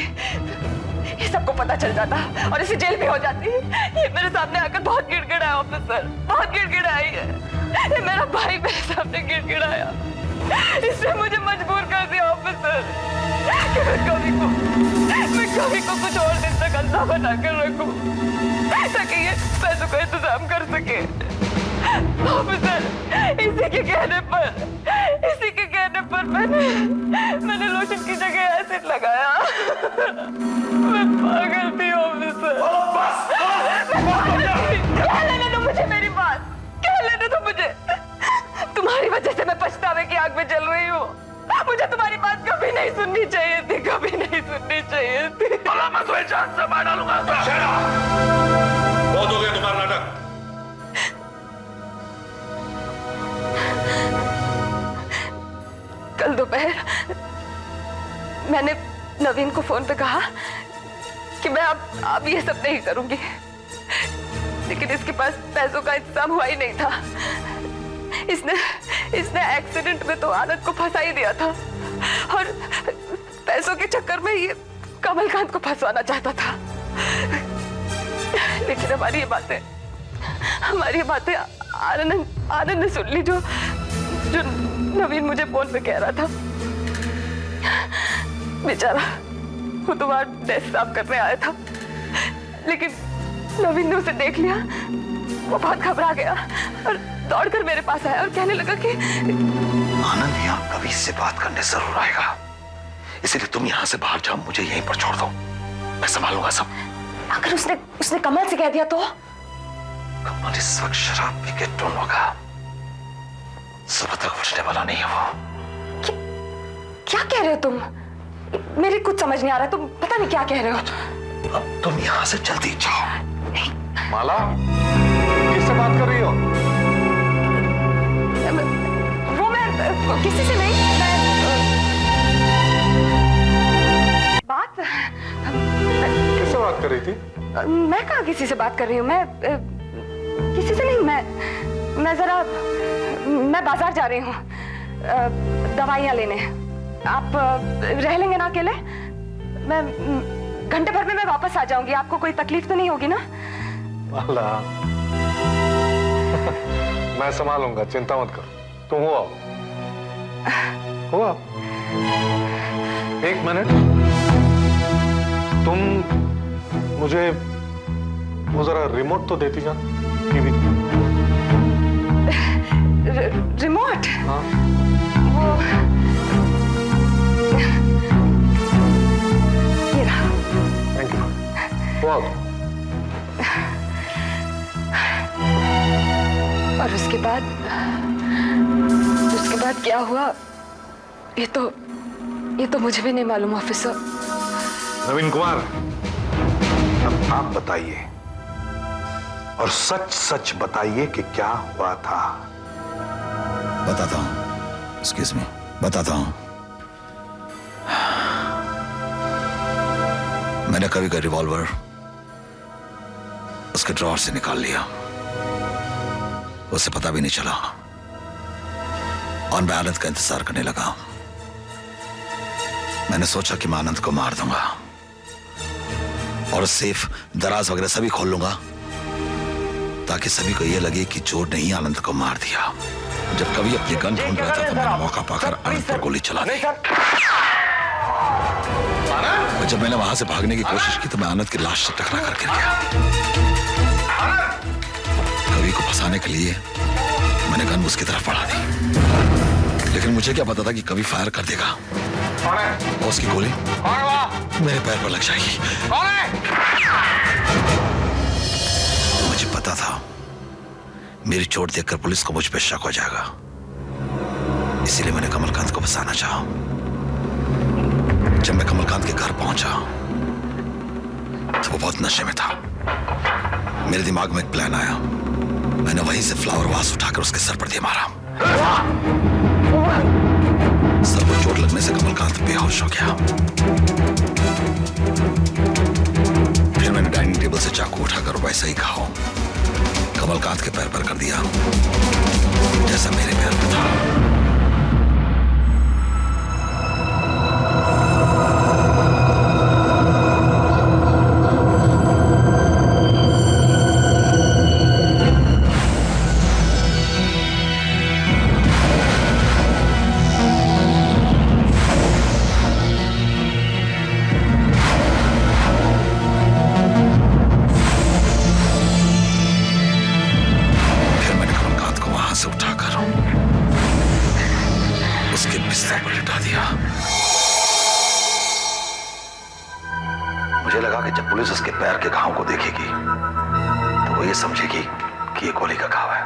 ये सबको पता चल जाता और इसे जेल भी हो जाती। ये मेरे सामने आकर बहुत गिड़गिड़ाया ऑफिसर, बहुत गिड़गिड़ाई है। ये मेरा भाई मेरे सामने गिड़गिड़ाया, इसने मुझे मजबूर कर दिया ऑफिसर कि मैं कभी को कुछ और दिन तक अंधा बना कर रखूं ताकि ये पैसों का इंतजाम कर सके। ऑफिसर, इसी के कहने पर मैंने लोशन की जगह एसिड लगाया। मैं पागल थी ऑफिसर। क्या लेने दो मुझे मेरी बात, क्या लेने दो मुझे। तुम्हारी वजह से मैं पछतावे की आग में जल रही हूँ। मुझे तुम्हारी बात कभी नहीं सुननी चाहिए थी, कभी नहीं सुननी चाहिए थी। मैं तुम्हें जान से मार डालूंगा। बहुत हो गया तुम्हारा नाटक। कल दोपहर मैंने नवीन को फोन पे कहा कि मैं अब ये सब नहीं करूंगी, लेकिन इसके पास पैसों का इंतजाम हुआ ही नहीं था। इसने एक्सीडेंट में तो आनंद को फंसा ही दिया था और पैसों के चक्कर में ये कमलकांत को फंसवाना चाहता था। लेकिन हमारी ये बातें आनंद ने सुन ली, जो नवीन मुझे फोन पे कह रहा था। बेचारा वो तो वहां डेस्क साफ करने आया था, लेकिन नवीन ने उसे देख लिया। वो बहुत घबरा गया और दौड़कर मेरे पास आया और कहने लगा कि आनंद यहाँ कभी से बात करने जरूर आएगा, इसलिए तुम यहाँ से बाहर जाओ, मुझे यहीं पर छोड़ दो, मैं संभालूंगा सब। अगर उसने कमल से कह दिया तो? कमल इस वक्त शराब पी के टोन होगा, सुबह तक उठने वाला नहीं है वो। क्या कह रहे हो तुम? मेरे कुछ समझ नहीं आ रहा, तुम पता नहीं क्या कह रहे हो। अब तुम यहाँ से जल्दी जाओ। माला, किससे बात कर रही हो? वो मैं किसी से नहीं, किससे बात कर रही थी? मैं कहाँ किसी से बात कर रही हूँ, मैं किसी से नहीं, मैं बाजार जा रही हूँ दवाइयाँ लेने। आप रह लेंगे ना अकेले? मैं घंटे भर में मैं वापस आ जाऊंगी, आपको कोई तकलीफ तो नहीं होगी ना? माला, मैं संभालूंगा, चिंता मत करो। तुम हो आओ। एक मिनट, तुम मुझे वो जरा रिमोट तो देती जान, टीवी। रिमोट? हाँ। वो ये रहा। Thank you. वो आओ। और उसके बाद क्या हुआ ये तो मुझे भी नहीं मालूम ऑफिसर। नवीन कुमार, अब आप बताइए और सच सच बताइए कि क्या हुआ था। बताता हूं, एक्सक्यूज मी, बताता हूं। मैंने कवि का रिवॉल्वर उसके ड्रॉअर से निकाल लिया, उसे पता भी नहीं चला, और मैं आनंद का इंतजार करने लगा। मैंने सोचा कि मैं आनंद को मार दूंगा और सेफ, दराज वगैरह सभी खोल लूंगा ताकि सभी को यह लगे कि चोर ने ही आनंद को मार दिया। जब कवि अपनी गन ढूंढ रहा था तो मैंने मौका पाकर आनंद पर गोली चला दी। और जब मैंने वहां से भागने की कोशिश की तो मैं आनंद की लाश से टकरा कर गिर गया। कवि को फंसाने के लिए मैंने गन उसकी तरफ बढ़ा दी, लेकिन मुझे क्या पता था कि कवि फायर कर देगा और उसकी गोली मेरे पैर पर लग जाएगी। मुझे पता था मेरी चोट देखकर पुलिस को मुझ पर शक हो जाएगा, इसीलिए मैंने कमलकांत को फंसाना चाहा। जब मैं कमलकांत के घर पहुंचा तो वो बहुत नशे में था। मेरे दिमाग में एक प्लान आया, मैंने वहीं से फ्लावर वास उठाकर उसके सर पर दे मारा। सर को चोट लगने से कमलकांत बेहोश हो गया। फिर मैंने डाइनिंग टेबल से चाकू उठाकर वैसा ही खाओ। कमलकांत के पैर पर कर दिया जैसा मेरे पैर पर था। उसके बिस्तर पर लिटा दिया। मुझे लगा कि जब पुलिस उसके पैर के घाव को देखेगी तो वो ये समझेगी कि ये गोली का घाव है।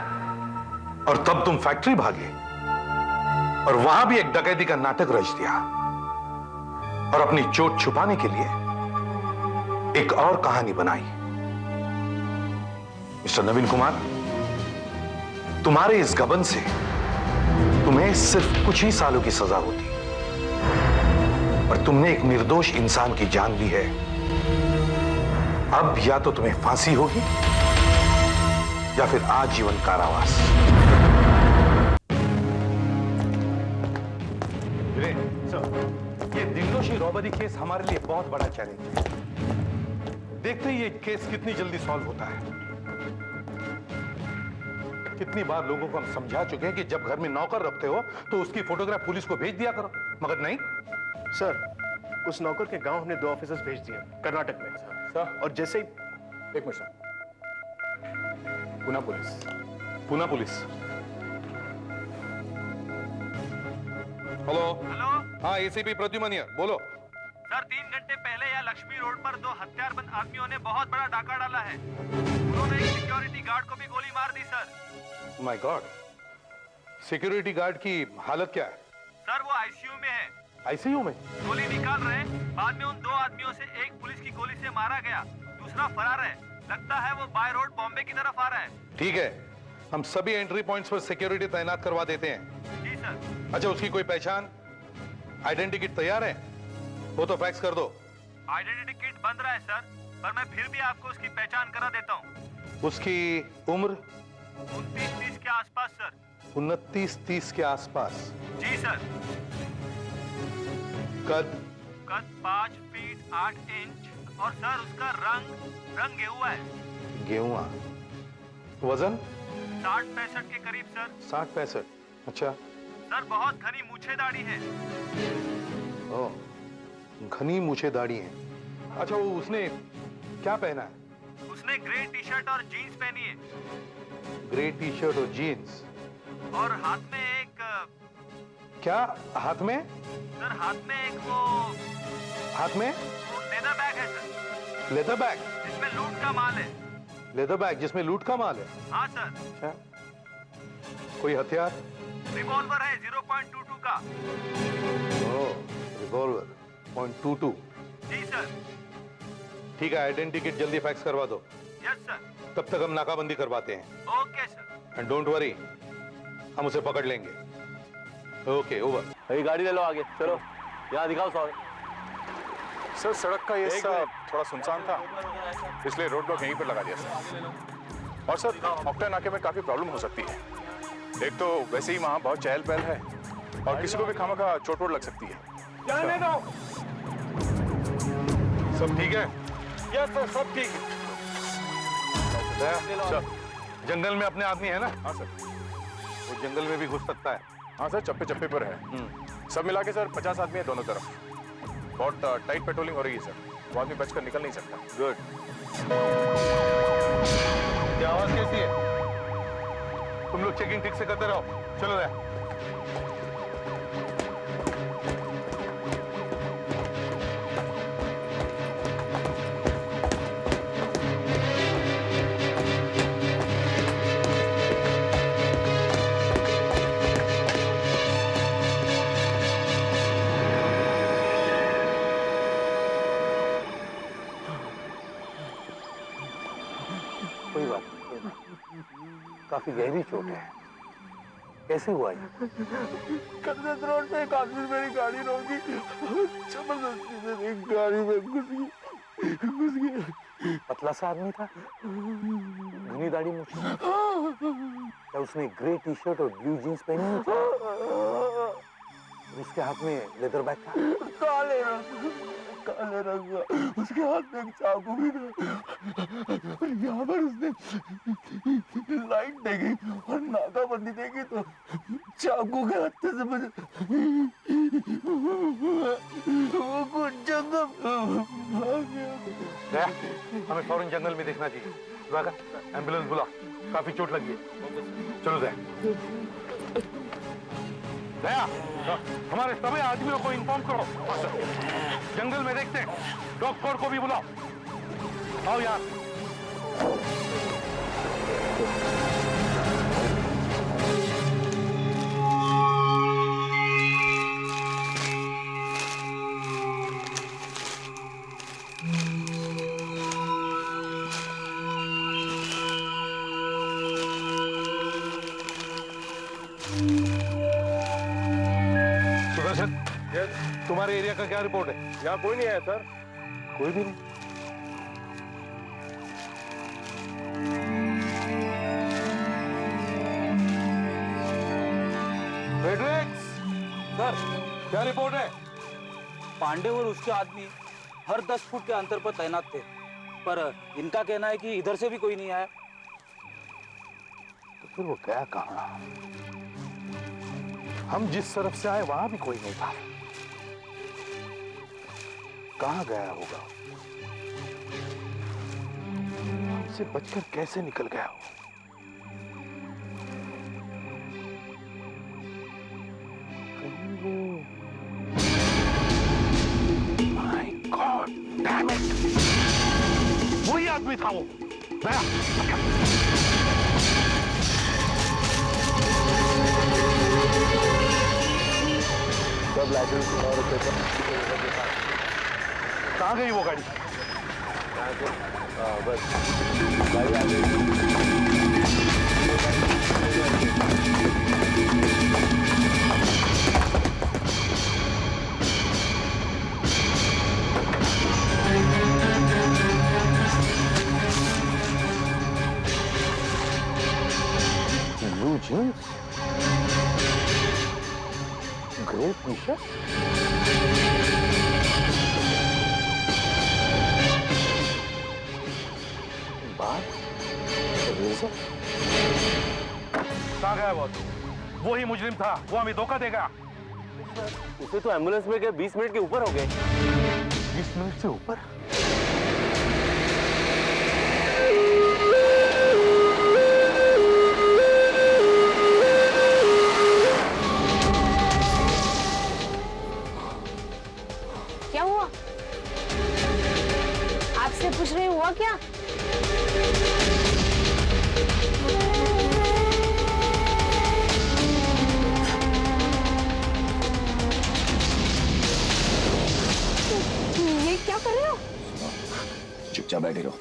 और तब तुम फैक्ट्री भागे और वहां भी एक डकैती का नाटक रच दिया और अपनी चोट छुपाने के लिए एक और कहानी बनाई। मिस्टर नवीन कुमार, तुम्हारे इस गबन से तुम्हें सिर्फ कुछ ही सालों की सजा होती, पर तुमने एक निर्दोष इंसान की जान ली है। अब या तो तुम्हें फांसी होगी या फिर आजीवन कारावास। ये दिलदोशी रॉबरी केस हमारे लिए बहुत बड़ा चैलेंज है। देखते ही ये केस कितनी जल्दी सॉल्व होता है। कितनी बार लोगों को हम समझा चुके हैं कि जब घर में नौकर रखते हो तो उसकी फोटोग्राफ पुलिस को भेज दिया करो, मगर नहीं। सर, उस नौकर के गांव हमने 2 ऑफिसर्स भेज दिए कर्नाटक में सर। और जैसे ही एक minute sir, Pune police. Hello. Hello. हाँ, एसीपी प्रद्युमन हियर, बोलो। सर, 3 घंटे पहले यहाँ लक्ष्मी रोड पर 2 हथियारबंद आदमियों ने बहुत बड़ा डाका डाला है। उन्होंने एक सिक्योरिटी गार्ड को भी गोली मार दी sir. My god, security guard की हालत क्या है? सर, वो आईसीयू में है। आईसीयू में? गोली निकाल रहे, बाद में उन 2 आदमियों से एक पुलिस की गोली से मारा गया, दूसरा फरार है। लगता है वो बाय रोड बॉम्बे की तरफ आ रहा है। ठीक है, हम सभी एंट्री पॉइंट्स पर सिक्योरिटी तैनात करवा देते हैं। जी सर। अच्छा, उसकी कोई पहचान, आइडेंटिटी किट तैयार है? वो तो फैक्स कर दो। आइडेंटिटी किट बन रहा है सर, पर मैं फिर भी आपको उसकी पहचान करा देता हूँ। उसकी उम्र? 29-30 के आसपास सर। 29-30 के आसपास? जी सर। कद? कद 5 फीट 8 इंच और सर उसका रंग गेहुआ है। गेहुआ? वजन? 60-65 के करीब सर। 60-65? अच्छा सर, बहुत घनी मूछे दाढ़ी है। ओह, घनी मूछे दाढ़ी है। अच्छा, वो उसने क्या पहना है? उसने ग्रे टी शर्ट और जीन्स पहनी है। ग्रे टी शर्ट और जीन्स? और हाथ में एक क्या हाथ में? सर, हाथ में एक वो हाथ में लेदर बैग है सर। लेदर बैग जिसमें लूट का माल है। लेदर बैग जिसमें लूट का माल है? हाँ सर। अच्छा, कोई हथियार? रिवॉल्वर है 0.22 का। ओह, रिवॉल्वर .22। जी सर। ठीक है, आइडेंटिटी किट जल्दी फैक्स करवा दो। Yes sir. तब तक हम नाकाबंदी करवाते हैं। Okay sir. And don't worry, हम उसे पकड़ लेंगे। Okay, over. अभी गाड़ी ले लो आगे, चलो यहाँ दिखाओ सर। सर, सड़क का ये सब थोड़ा सुनसान था, इसलिए रोड ब्लॉक यहीं पर लगा दिया सर। और सर, ऑक्टा नाके में काफी प्रॉब्लम हो सकती है। एक तो वैसे ही वहाँ बहुत चहल पहल है और किसी को भी खामखा चोट वोट लग सकती है। जाने दो। सब ठीक है? यस सर, सब ठीक है। जंगल में अपने आदमी है ना? हाँ सर। वो जंगल में भी घुस सकता है। हाँ सर, चप्पे चप्पे पर है। सब मिला के सर 50 आदमी है दोनों तरफ। बहुत टाइट पेट्रोलिंग हो रही है सर, वो आदमी बचकर निकल नहीं सकता। गुड। ये आवाज कैसी है? तुम लोग चेकिंग ठीक से करते रहो। चलो रे। कोई बात नहीं, काफी गहरी चोट है। कैसे हुआ ये? कर्जत रोड पे एक आदमी मेरी गाड़ी रोकी, जबरदस्ती से एक गाड़ी में घुस गया। पतला सा आदमी था, दुगनी दाढ़ी मूछी? क्या उसने ग्रे टी शर्ट और ब्लू जीन्स पहनी हुई थी? उसके हाथ में लेदर बैग था? काले रंग का उसके हाथ में एक चाकू भी था और यहाँ पर उसने लाइट देखी और नाकाबंदी देखी तो चाकू के हत्थे से मुझे वो कुछ जंगल गया, हमें फौरन जंगल में देखना चाहिए। एम्बुलेंस बुला, काफी चोट लगी है। चलो गया, हमारे सभी आदमियों को इन्फॉर्म करो। जंगल में देखते हैं, डॉक्टर को भी बुलाओ। आओ यार। तुम्हारे एरिया का क्या रिपोर्ट है? यहाँ कोई नहीं आया सर। कोई भी नहीं? फेडरेक्स सर, क्या रिपोर्ट है? पांडे और उसके आदमी हर 10 फुट के अंतर पर तैनात थे, पर इनका कहना है कि इधर से भी कोई नहीं आया। तो फिर वो गया कहाँ? हम जिस तरफ से आए वहां भी कोई नहीं था। कहाँ गया होगा? हमसे बचकर कैसे निकल गया हो? My God, damn it! वही आदमी था वो। गया। सब लाइसेंस और पेपर कहाँ गई वो गाड़ी? बस गाड़ी आ गई। Blue jeans, grey T shirt, कहाँ गया वो? वही मुजरिम था, वो हमें धोखा देगा। उसे तो एम्बुलेंस में गए 20 मिनट के ऊपर हो गए। 20 मिनट से ऊपर? क्या हुआ? आपसे पूछ रही हुआ क्या? ये क्या कर रहे हो? चुपचाप बैठे रहो।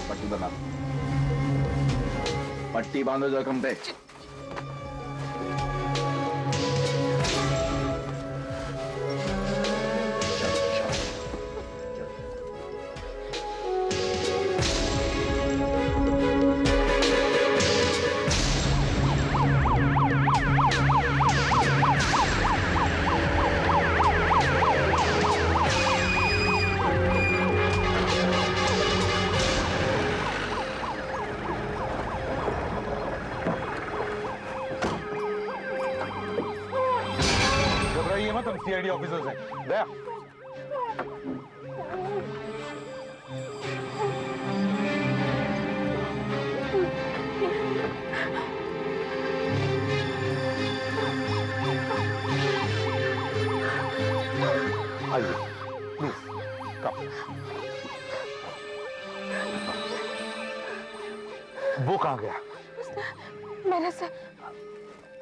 पट्टी बना, पट्टी बांधो जख्म पे। मत, हम सीआईडी ऑफिसर्स हैं। दया, आइए प्लीज कम। वो कहाँ गया? मैंने से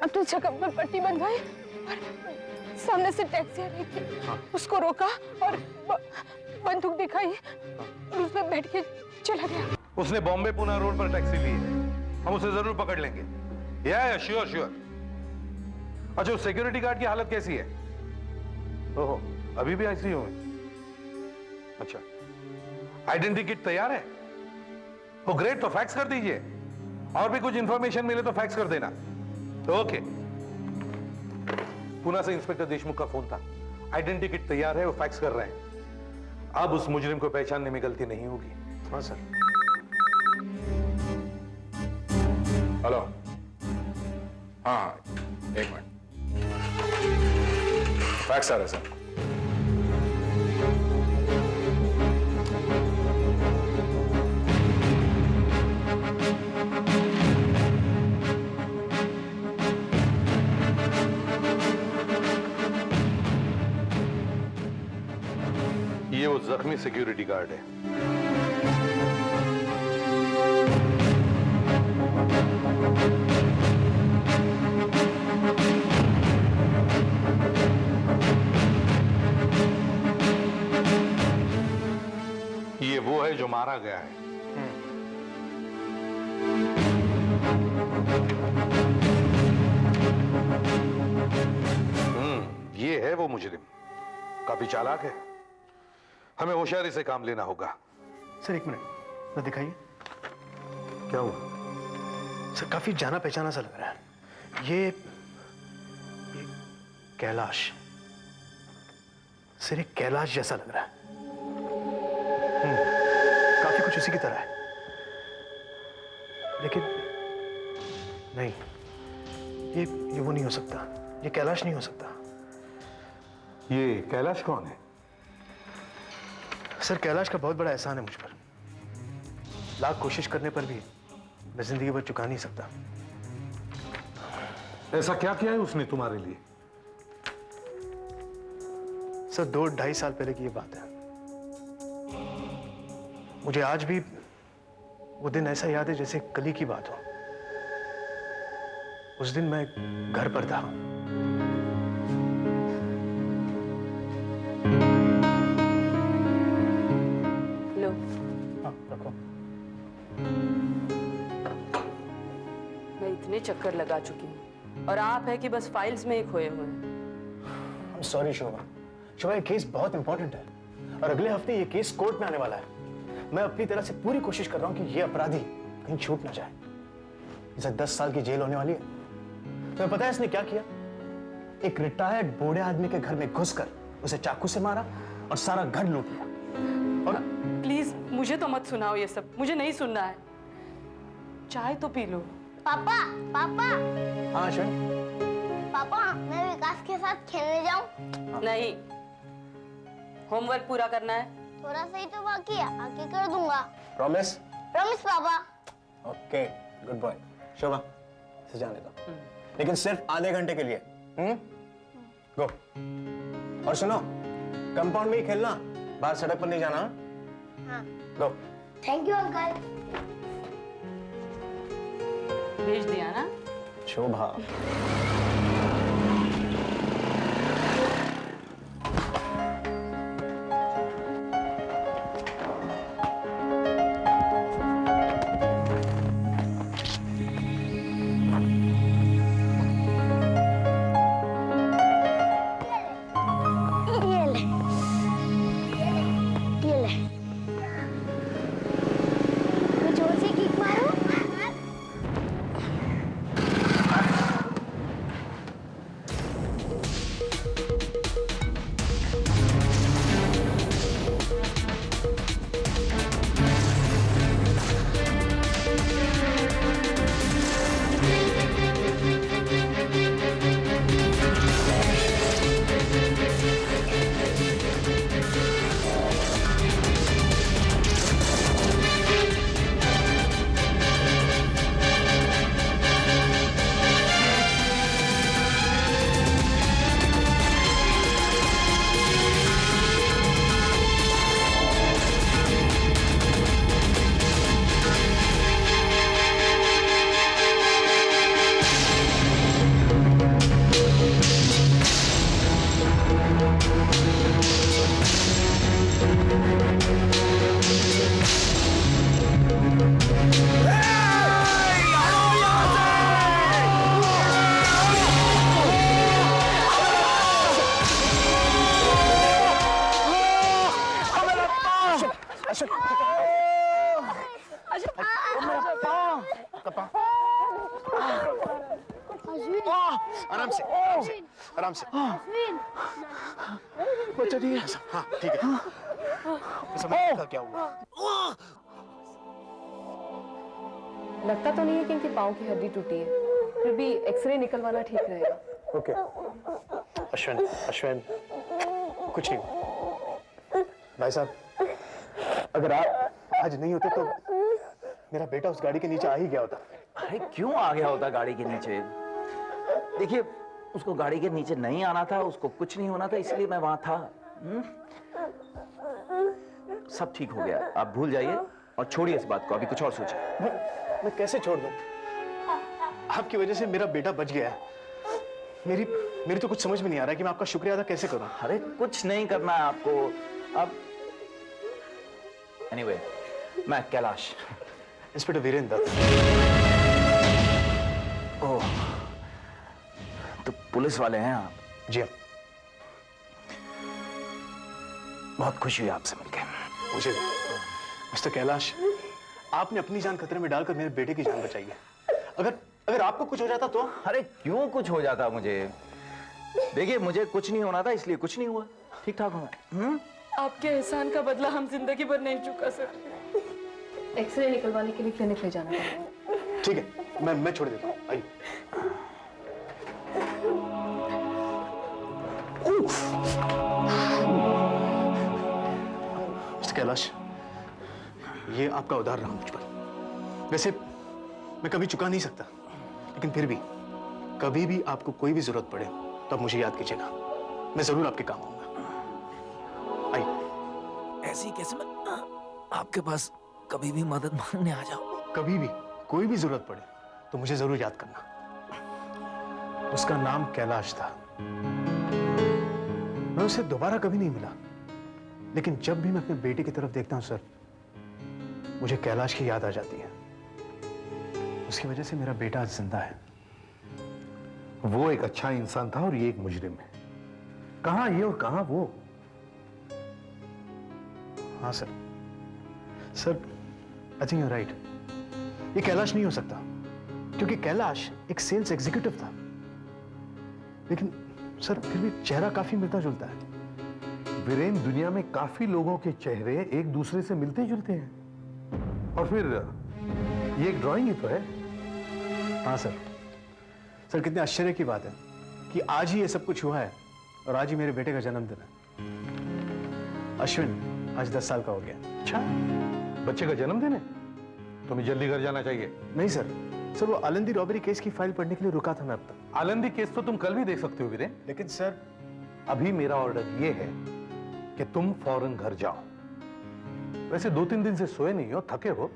अपनी जगह पर पट्टी बंधवाई और सामने से टैक्सी आ रही थी। उसको रोका और बंदूक दिखाई और उसमें बैठ के चला गया। उसने बॉम्बे पुणे रोड पर टैक्सी ली है, हम उसे जरूर पकड़ लेंगे। या श्योर श्योर। अच्छा, सिक्योरिटी गार्ड की हालत कैसी है? ओहो, अभी भी आईसीयू में? अच्छा, आइडेंटिटी किट तैयार है? वो ग्रेट, तो फैक्स कर दीजिए। और भी कुछ इंफॉर्मेशन मिले तो फैक्स कर देना। ओके। पुणे से इंस्पेक्टर देशमुख का फोन था, आइडेंटिटी किट तैयार है, वो फैक्स कर रहे हैं। अब उस मुजरिम को पहचानने में गलती नहीं होगी। हाँ सर। हेलो, हाँ एक मिनट, फैक्स आ रहा है सर। ये वो जख्मी सिक्योरिटी गार्ड है। ये वो है जो मारा गया है। ये है वो मुजरिम, काफी चालाक है। हमें होशियारी से काम लेना होगा। सर एक मिनट, ना दिखाइए। क्या हुआ? सर काफी जाना पहचाना सा लग रहा है। ये कैलाश, सर एक कैलाश जैसा लग रहा है। काफी कुछ उसी की तरह है, लेकिन नहीं, ये वो नहीं हो सकता। ये कैलाश नहीं हो सकता। ये कैलाश कौन है? सर कैलाश का बहुत बड़ा एहसान है मुझ पर। लाख कोशिश करने पर भी मैं जिंदगी भर चुका नहीं सकता। ऐसा क्या किया है उसने तुम्हारे लिए? सर 2-2.5 साल पहले की ये बात है। मुझे आज भी वो दिन ऐसा याद है जैसे कल ही की बात हो। उस दिन मैं घर पर था। लो। हाँ, रखो। मैं इतने चक्कर लगा चुकी हूँ और आप है कि बस फाइल्स में ही खोए हुए हैं। सॉरी शोभा। शोभा, ये केस बहुत इंपॉर्टेंट है और अगले हफ्ते ये केस कोर्ट में आने वाला है। मैं अपनी तरह से पूरी कोशिश कर रहा हूँ कि ये अपराधी कहीं छूट ना जाए। इसे 10 साल की जेल होने वाली है। तुम्हें पता है इसने क्या किया? एक रिटायर्ड बूढ़े आदमी के घर में घुसकर उसे चाकू से मारा और सारा घर लूट लिया। और प्लीज मुझे तो मत सुनाओ ये सब, मुझे नहीं सुनना है। चाय तो पी लो। पापा, पापा। हाँ अश्विन। पापा, मैं विकास के साथ खेलने जाऊं? नहीं, होमवर्क पूरा करना है। थोड़ा सा ही तो बाकी है, आके कर दूंगा। प्रॉमिस? प्रॉमिस पापा। Okay, good boy. शोभा, इसे जाने दो, लेकिन सिर्फ आधे घंटे के लिए। गो। और सुनो, कंपाउंड में ही खेलना, बाहर सड़क पर नहीं जाना। हाँ। गो। Thank you uncle. भेज दिया ना? शोभा। आराम से, आराम से। बच्चा ठीक है? हाँ ठीक है। समझ क्या हुआ? लगता तो नहीं है कि इनके पाँव की हड्डी टूटी है, फिर भी एक्सरे निकलवाना ठीक रहेगा। ओके। अश्विन, अश्विन, कुछ नहीं। भाई साहब, अगर आप आज नहीं होते तो मेरा बेटा उस गाड़ी के नीचे आ ही गया होता। अरे क्यों आ गया होता गाड़ी के नीचे? देखिए, उसको गाड़ी के नीचे नहीं आना था, उसको कुछ नहीं होना था, इसलिए मैं वहां था। सब ठीक हो गया, आप भूल जाइए और छोड़िए इस बात को, अभी कुछ और सोचिए। मैं कैसे छोड़ दूं? आपकी वजह से मेरा बेटा बच गया है। मेरी तो कुछ समझ में नहीं आ रहा है कि मैं आपका शुक्रिया अदा कैसे करूं। अरे कुछ नहीं करना है आपको अब। एनीवे, मैं कैलाश, इंस्पेक्टर वीरेंद्र। ओह, तो पुलिस वाले हैं आप? जी हाँ। बहुत खुशी हुई आपसे मिलकर। मुझे मिस्टर कैलाश, आपने अपनी जान खतरे में डालकर मेरे बेटे की जान बचाई है। अगर आपको कुछ हो जाता तो? अरे क्यों कुछ हो जाता मुझे? देखिए, मुझे कुछ नहीं होना था, इसलिए कुछ नहीं हुआ। ठीक ठाक हूँ। आपके एहसान का बदला हम जिंदगी भर नहीं चुका सकते। एक्सरे निकलवाने के लिए क्लिनिक ले जाना है। ठीक है, मैं छोड़ देता हूँ। आइए। मिस्टर कैलाश, ये आपका उधार रहा मुझ पर। वैसे मैं कभी चुका नहीं सकता, लेकिन फिर भी कभी भी आपको कोई भी जरूरत पड़े तो आप मुझे याद कीजिएगा। मैं जरूर आपके काम आऊंगा। आइए। ऐसी कैसे मैं आपके पास कभी भी मदद मांगने आ जाऊं? कभी भी कोई भी जरूरत पड़े तो मुझे जरूर याद करना। उसका नाम कैलाश था। मैं उसे दोबारा कभी नहीं मिला, लेकिन जब भी मैं अपने बेटे की तरफ देखता हूं सर, मुझे कैलाश की याद आ जाती है। उसकी वजह से मेरा बेटा आज जिंदा है। वो एक अच्छा इंसान था और ये एक मुजरिम है। कहां ये और कहां वो? हाँ sir, I think you right. ये कैलाश नहीं हो सकता, क्योंकि कैलाश एक सेल्स एग्जीक्यूटिव था। लेकिन सर, फिर भी चेहरा काफी मिलता जुलता है। वीरेन, दुनिया में काफी लोगों के चेहरे एक दूसरे से मिलते जुलते हैं। और फिर ये एक ड्राइंग ही तो है। हाँ सर, कितने आश्चर्य की बात है कि आज ही ये सब कुछ हुआ है और आज ही मेरे बेटे का जन्मदिन है। अश्विन आज 10 साल का हो गया। अच्छा, बच्चे का जन्मदिन है? तुम्हें जल्दी घर जाना चाहिए। नहीं सर, वो आलंदी रॉबरी केस की फाइल पढ़ने के लिए रुका था मैं अब तक। आलंदी केस तो तुम कल भी देख सकते हो वीरेन। लेकिन सर, अभी मेरा ऑर्डर ये है कि तुम फौरन घर जाओ। वैसे 2-3 दिन से सोए नहीं हो, थके हो।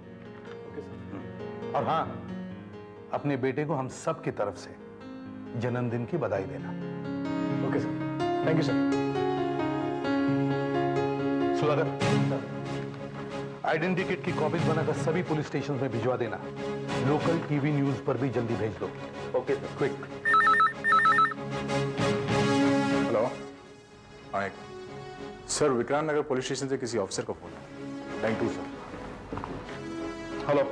और हाँ, अपने बेटे को हम सब की तरफ से जन्मदिन की बधाई देना। Okay sir, thank you sir. Sudhakar, identity kit की कॉपीज बनाकर सभी पुलिस स्टेशन में भिजवा देना। लोकल टीवी न्यूज पर भी जल्दी भेज दो। Okay sir, quick. हेलो, हाँ सर, विक्रांत नगर पुलिस स्टेशन से किसी ऑफिसर का फोन है। Thank you sir. Hello,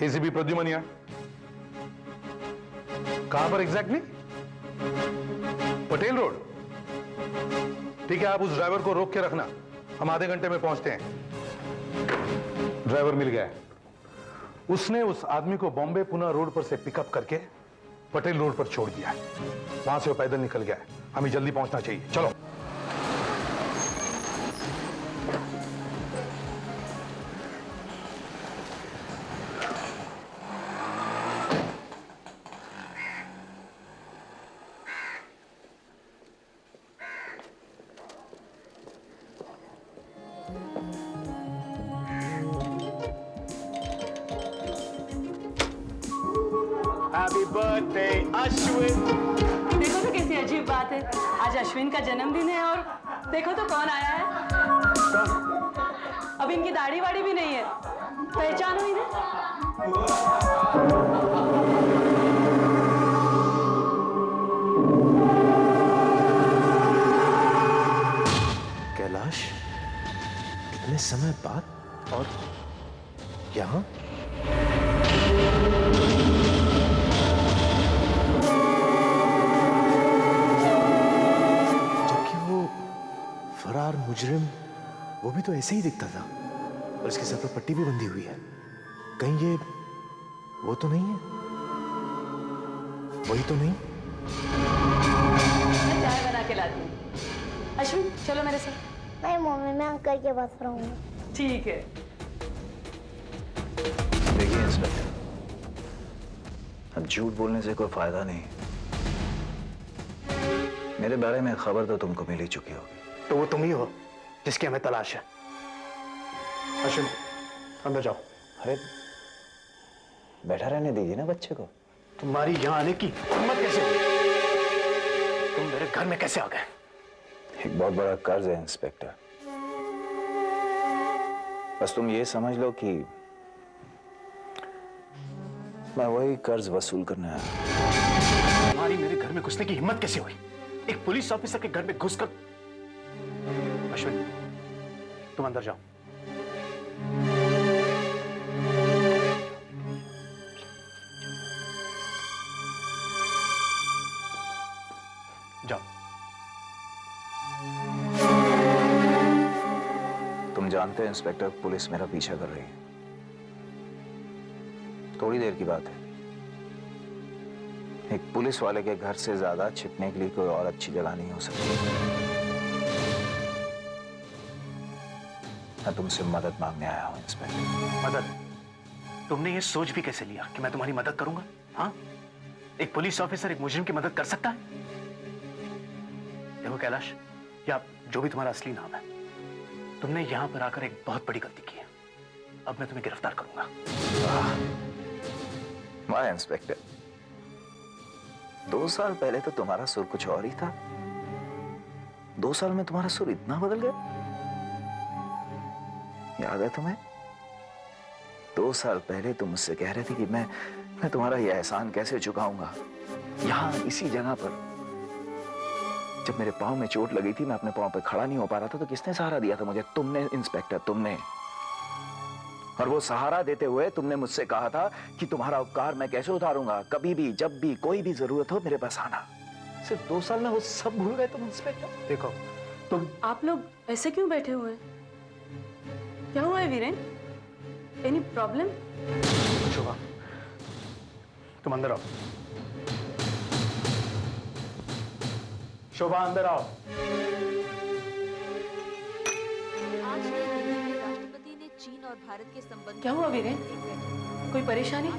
ACP Pradyuman. कहां पर एग्जैक्टली? पटेल रोड। ठीक है, आप उस ड्राइवर को रोक के रखना, हम आधे घंटे में पहुंचते हैं। ड्राइवर मिल गया है। उसने उस आदमी को बॉम्बे पुणे रोड पर से पिकअप करके पटेल रोड पर छोड़ दिया है। वहां से वो पैदल निकल गया है। हमें जल्दी पहुंचना चाहिए, चलो। Happy birthday Ashwin. देखो तो कैसी अजीब बात है, आज अश्विन का जन्मदिन है और देखो तो कौन आया है। अब इनकी दाढ़ी वाड़ी भी नहीं है, पहचानो इन्हें? कैलाश, इतने समय बाद और यहाँ? मुजरिम वो भी तो ऐसे ही दिखता था और इसके सर पर पट्टी भी बंधी हुई है। कहीं ये वो तो नहीं है? वही तो नहीं? मैं चाय बना के लाती हूँ। अश्विन चलो मेरे साथ। नहीं मम्मी, मैं अंकल के पास रहूंगी। ठीक है। देखिए इंस्पेक्टर, अब झूठ बोलने से कोई फायदा नहीं। मेरे बारे में खबर तो तुमको मिल ही चुकी होगी। तो वो तुम ही हो जिसकी हमें तलाश है। अश्विन अंदर जाओ। अरे बैठा रहने दीजिए ना बच्चे को। तुम्हारी यहाँ आने की हिम्मत कैसे हुई? तुम मेरे घर में कैसे आ गए? एक बहुत बड़ा कर्ज है इंस्पेक्टर, बस तुम ये समझ लो कि मैं वही कर्ज वसूल करने आया। तुम्हारी मेरे घर में घुसने की हिम्मत कैसे हुई? एक पुलिस ऑफिसर के घर में घुसकर। अश्विन तुम अंदर जाओ। जाओ। तुम जानते हो इंस्पेक्टर, पुलिस मेरा पीछा कर रही है। थोड़ी देर की बात है, एक पुलिस वाले के घर से ज्यादा छिपने के लिए कोई और अच्छी जगह नहीं हो सकती। मैं तुमसे मदद मांगने आया हूं इंस्पेक्टर। मदद? तुमने ये सोच भी कैसे लिया कि मैं तुम्हारी मदद करूंगा? हाँ, एक पुलिस ऑफिसर एक मुजरिम की मदद कर सकता है? देखो कैलाश, या जो भी तुम्हारा असली नाम है, तुमने यहां पर आकर एक बहुत बड़ी गलती की है। अब मैं तुम्हें गिरफ्तार करूंगा। वाह इंस्पेक्टर, 2 साल पहले तो तुम्हारा सुर कुछ और ही था। 2 साल में तुम्हारा सुर इतना बदल गया। याद है तुम्हें? 2 साल पहले तुम मुझसे कह रहे थे कि मैं तुम्हारा यह एहसान कैसे चुकाऊंगा। यहां इसी जगह पर जब मेरे पांव में चोट लगी थी, मैं अपने पांव पे खड़ा नहीं हो पा रहा था, तो किसने सहारा दिया था मुझे? तुमने इंस्पेक्टर, तुमने। और वो सहारा देते हुए तुमने मुझसे कहा था कि तुम्हारा उपकार मैं कैसे उतारूंगा, कभी भी जब भी कोई भी जरूरत हो मेरे पास आना। सिर्फ 2 साल में वो सब भूल गए तुम इंस्पेक्टर। देखो तुम, आप लोग ऐसे क्यों बैठे हुए हैं? क्या हुआ है वीरेन? Any problem? शोभा तुम अंदर आओ। शोभा अंदर आओ। राष्ट्रपति ने चीन और भारत के संबंध। क्या हुआ वीरेन? कोई परेशानी?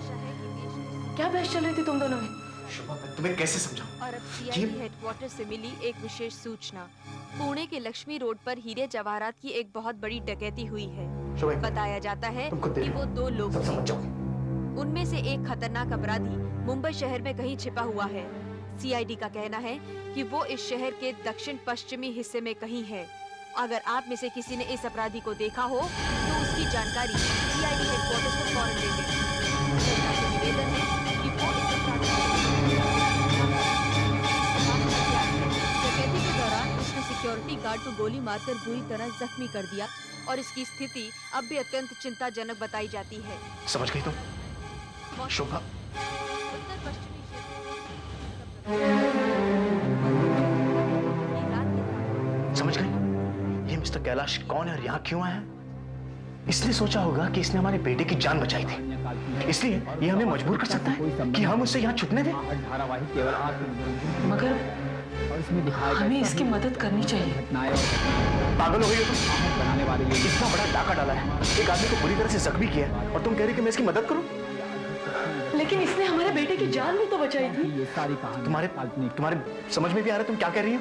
क्या बहस चल रही थी तुम दोनों में? शोभा मैं तुम्हें कैसे समझाऊं? और अब सीआईडी हेडक्वार्टर से मिली एक विशेष सूचना। पुणे के लक्ष्मी रोड पर हीरे जवाहरात की एक बहुत बड़ी डकैती हुई है। बताया जाता है कि वो 2 लोग थे। उनमें से एक खतरनाक अपराधी मुंबई शहर में कहीं छिपा हुआ है। सीआईडी का कहना है कि वो इस शहर के दक्षिण पश्चिमी हिस्से में कहीं है। अगर आप में से किसी ने इस अपराधी को देखा हो तो उसकी जानकारी सीआईडी हेडक्वार्टर्स को फौरन दे दें। निवेदन है कि वो इस डकैती के दौरान उसने सिक्योरिटी गार्ड को गोली मारकर बुरी तरह जख्मी कर दिया और इसकी स्थिति अब भी अत्यंत चिंताजनक बताई जाती है। समझ गई तुम? शोभा समझ गई? ये मिस्टर कैलाश कौन है और यहाँ क्यों आया? इसने सोचा होगा कि इसने हमारे बेटे की जान बचाई थी, इसलिए ये हमें मजबूर कर सकता है कि हम उसे यहाँ छुपने दें। मगर हमें इसकी मदद करनी चाहिए। पागल हो गई हो तुम? बनाने वाले इतना बड़ा डाका डाला है, एक आदमी को बुरी तरह से जख्मी किया है, और तुम कह रही कि मैं इसकी मदद करूं? लेकिन इसने हमारे बेटे की जान भी तो बचाई थी। ये सारी कहानी तुम्हारे समझ में भी आ रहा है तुम क्या कह रही हो?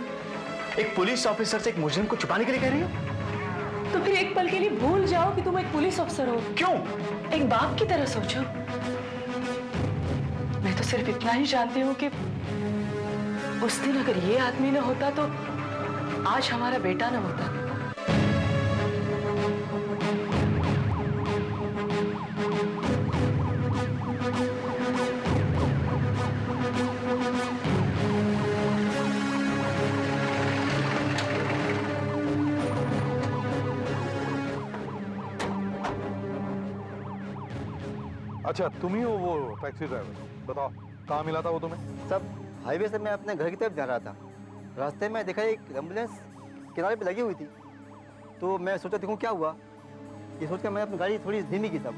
एक पुलिस ऑफिसर से एक मुजरिम को छुपाने के लिए कह रही हो? तो फिर एक पल के लिए भूल जाओ कि तुम एक पुलिस अफसर हो। क्यों? एक बाप की तरह सोचो। मैं तो सिर्फ इतना ही जानती हूँ कि उस दिन अगर ये आदमी न होता तो आज हमारा बेटा न होता। अच्छा तुम ही हो वो टैक्सी ड्राइवर? बताओ कहाँ मिला था वो तुम्हें? सब हाईवे से मैं अपने घर की तरफ जा रहा था। रास्ते में देखा एक एम्बुलेंस किनारे पे लगी हुई थी। तो मैं सोचा देखूँ क्या हुआ, ये सोच कर मैं अपनी गाड़ी थोड़ी धीमी की तब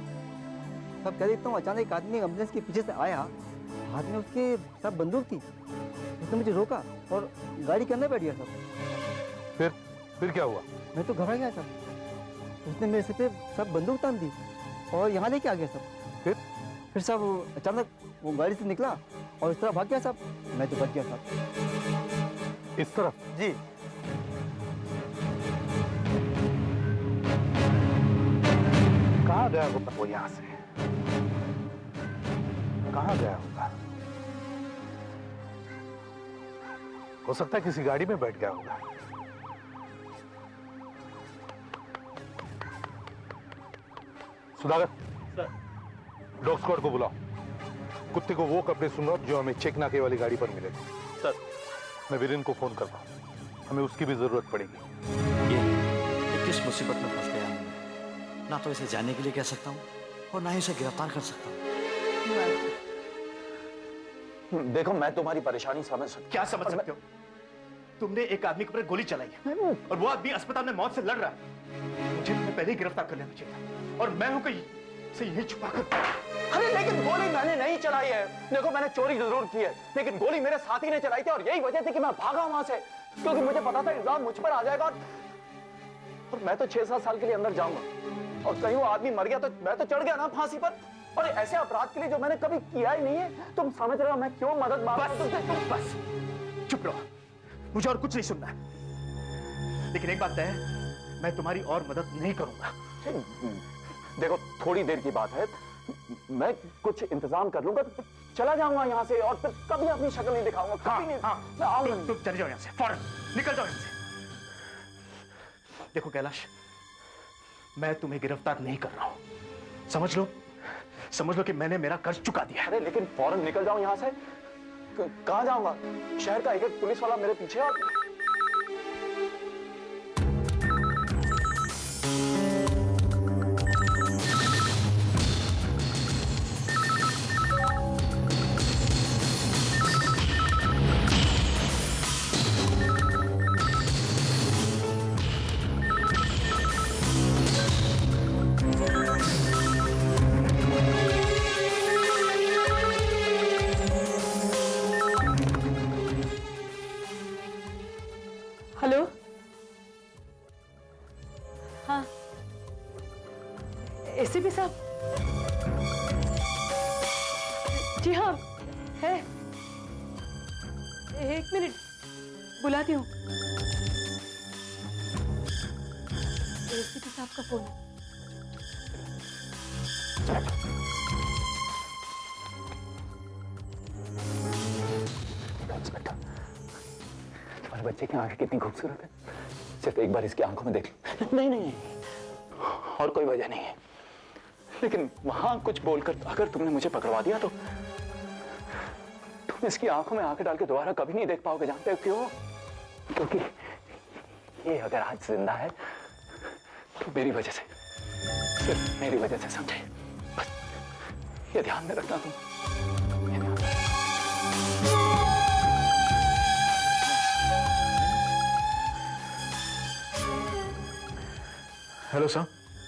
कह देखता हूँ अचानक एक आदमी एम्बुलेंस के पीछे से आया, हाथ में उसके सब बंदूक थी। उसने मुझे रोका और गाड़ी के अंदर बैठ गया सब। फिर क्या हुआ? मैं तो घबरा गया सब। उसने मेरे सिर पे सब बंदूक तान दी और यहाँ लेके आ गया सब। फिर सब अचानक वो गाड़ी से निकला और इस तरह भाग गया सब। मैं तो बच गया सब। इस तरफ? जी। कहाँ गया होगा वो यहाँ से? कहाँ गया होगा? हो सकता है किसी गाड़ी में बैठ गया होगा। सुधाकर, डॉग स्क्वाड को बुलाओ। कुत्ते को वो कपड़े सुंघाओ जो हमें चेक नाके वाली गाड़ी पर मिले। सर। मैं वीरेन को फोन करता हूँ, हमें उसकी भी जरूरत पड़ेगी। ये किस मुसीबत में फंस गया? ना तो इसे जाने के लिए कह सकता हूँ और ना ही इसे गिरफ्तार कर सकता हूँ। देखो, मैं तुम्हारी परेशानी समझ सकता हूँ। क्या समझ सकते हो? तुमने एक आदमी के ऊपर गोली चलाई है और वो आदमी अस्पताल में मौत से लड़ रहा है। मुझे तुम्हें पहले ही गिरफ्तार कर लेना चाहिए था और मैं हूं कि इसे यही छुपा कर। अरे लेकिन गोली मैंने नहीं चलाई है। देखो, मैंने चोरी जरूर की है, लेकिन गोली मेरे साथी ने चलाई थी और यही वजह थी कि मैं भागा वहां से, क्योंकि मुझे पता था इल्जाम मुझ पर आ जाएगा और मैं तो 6-7 साल के लिए अंदर जाऊंगा और कहीं वो आदमी मर गया तो मैं तो चढ़ गया ना फांसी पर। और ऐसे अपराध के लिए जो मैंने कभी किया ही नहीं है, तुम समझ रहे हो मैं क्यों मदद मांग रहा हूं? बस चुप रहो, मुझे और कुछ नहीं सुनना है। लेकिन एक बात तय है, मैं तुम्हारी और मदद नहीं करूंगा। देखो, थोड़ी देर की बात है, मैं कुछ इंतजाम कर लूंगा, चला जाऊंगा यहाँ से और फिर कभी अपनी शक्ल नहीं दिखाऊंगा। कभी नहीं। मैं आऊंगा। तुम चले जाओ यहाँ से, फौरन निकल जाओ यहाँ से। देखो कैलाश, मैं तुम्हें गिरफ्तार नहीं कर रहा हूं। समझ लो कि मैंने मेरा कर्ज चुका दिया। अरे लेकिन फौरन निकल जाओ यहाँ से। कहाँ जाऊंगा? शहर का एक पुलिस वाला मेरे पीछे है। हेलो, हाँ एसीपी साहब? जी हाँ है, एक मिनट बुलाती हूँ। एसीपी साहब का फोन। तुम्हारे बच्चे की आंखें कितनी खूबसूरत है, सिर्फ एक बार इसकी आंखों में देख लो। नहीं, और कोई वजह नहीं है, लेकिन वहां कुछ बोलकर अगर तुमने मुझे पकड़वा दिया तो तुम इसकी आंखों में आंखें डाल के दोबारा कभी नहीं देख पाओगे। जानते हो क्यों? क्योंकि ये अगर आज जिंदा है तो मेरी वजह से, सिर्फ मेरी वजह से, समझे? बस ये ध्यान में रखना तुम। Hello sir.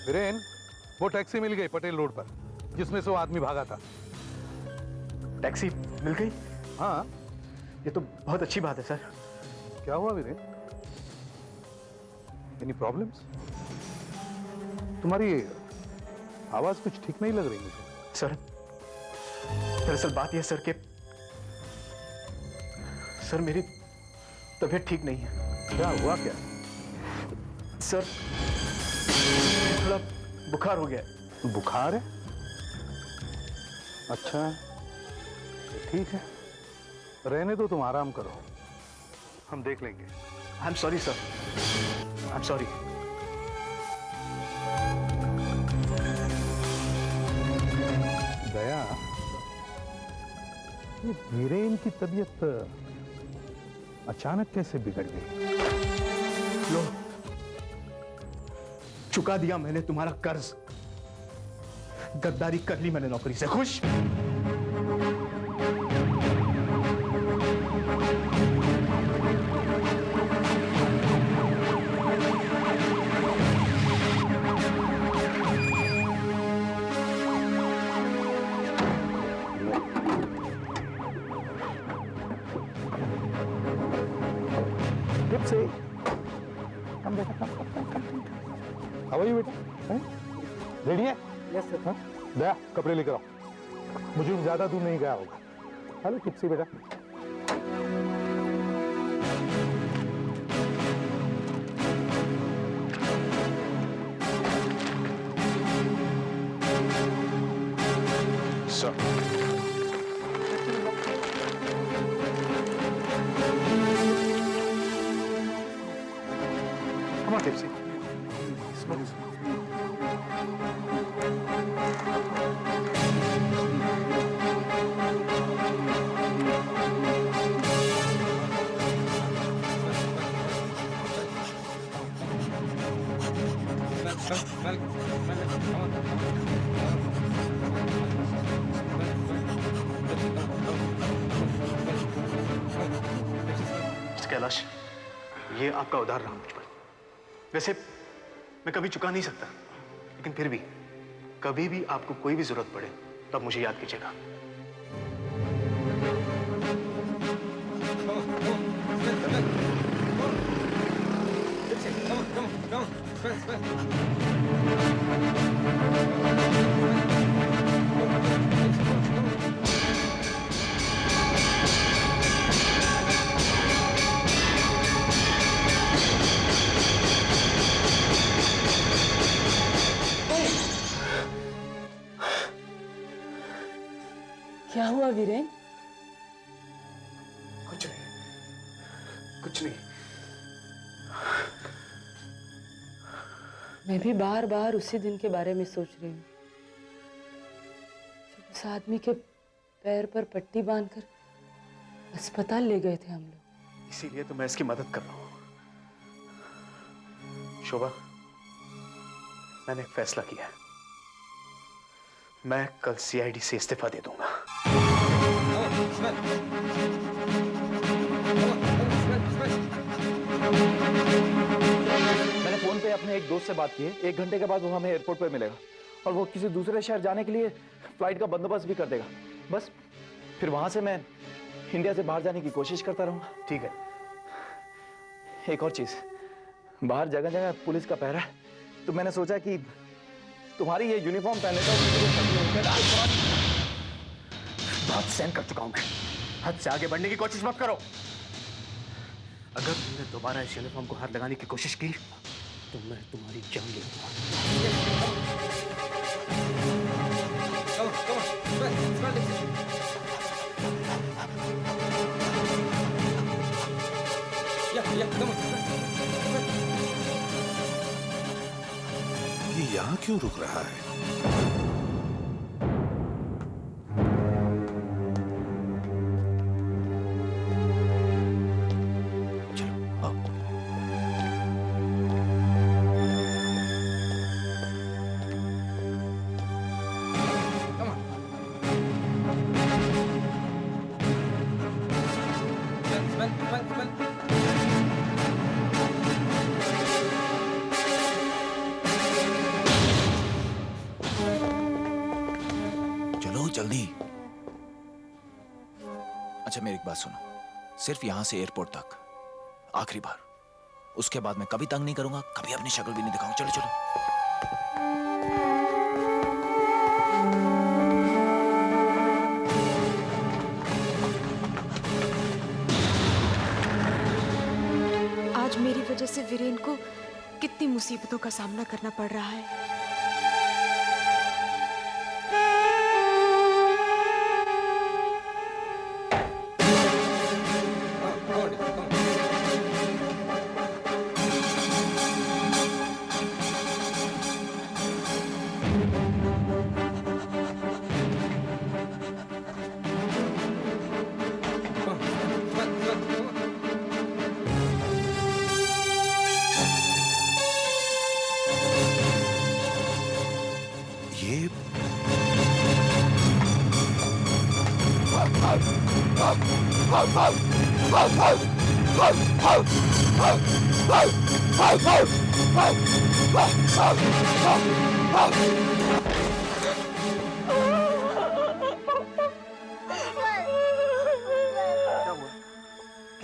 वीरेन, वो टैक्सी मिल गई पटेल रोड पर जिसमें से वो आदमी भागा था। टैक्सी मिल गई? हाँ। ये तो बहुत अच्छी बात है सर। क्या हुआ वीरेन? Any problems? तुम्हारी आवाज कुछ ठीक नहीं लग रही मुझे। सर, दरअसल बात यह सर के सर मेरी तबीयत ठीक नहीं है। क्या हुआ? क्या सर, थोड़ा बुखार हो गया। बुखार है? अच्छा ठीक है, रहने दो, तुम आराम करो, हम देख लेंगे। I am sorry sir, I am sorry. Daya, ये वीरेन की तबीयत अचानक कैसे बिगड़ गई? लो, चुका दिया मैंने तुम्हारा कर्ज, गद्दारी कर ली मैंने नौकरी से। खुश? से कम बेटा कम हाउ आर यू बेटा? रेडी है? Yes sir. दया कपड़े लेकर आओ, मुझे ज्यादा दूर नहीं गया होगा। हेलो किप्सी बेटा। Sir Come on, Tipsy. Smooth. Kailash, ये आपका उधार रहा मुझ पर। वैसे मैं कभी चुका नहीं सकता, लेकिन फिर भी कभी भी आपको कोई भी जरूरत पड़े तब मुझे याद कीजिएगा। क्या हुआ वीरेन? कुछ नहीं, कुछ नहीं। मैं भी बार बार उसी दिन के बारे में सोच रही हूँ जब उस आदमी के पैर पर पट्टी बांधकर अस्पताल ले गए थे हम लोग। इसीलिए तो मैं इसकी मदद कर रहा हूँ। शोभा, मैंने एक फैसला किया है। मैं कल सीआईडी से इस्तीफा दे दूंगा। मैंने फोन पे अपने एक दोस्त से बात की है। 1 घंटे के बाद वो हमें एयरपोर्ट पे मिलेगा और वो किसी दूसरे शहर जाने के लिए फ्लाइट का बंदोबस्त भी कर देगा। बस फिर वहां से मैं इंडिया से बाहर जाने की कोशिश करता रहूंगा। ठीक है। एक और चीज, बाहर जगह जगह पुलिस का पहरा है, तो मैंने सोचा कि तुम्हारी ये यूनिफॉर्म पहन लेता हूं। बहुत सहन कर चुका हूं मैं, हद से आगे बढ़ने की कोशिश मत करो। अगर तुमने दोबारा इस यूनिफॉर्म को हाथ लगाने की कोशिश की तो मैं तुम्हारी जान ले लूंगा। ये यहाँ क्यों रुक रहा है? जल्दी। अच्छा मेरी एक बात सुनो, सिर्फ यहां से एयरपोर्ट तक आखिरी बार, उसके बाद मैं कभी तंग नहीं करूंगा, कभी अपनी शक्ल भी नहीं दिखाऊंगा। चलो चलो। आज मेरी वजह से वीरेन को कितनी मुसीबतों का सामना करना पड़ रहा है।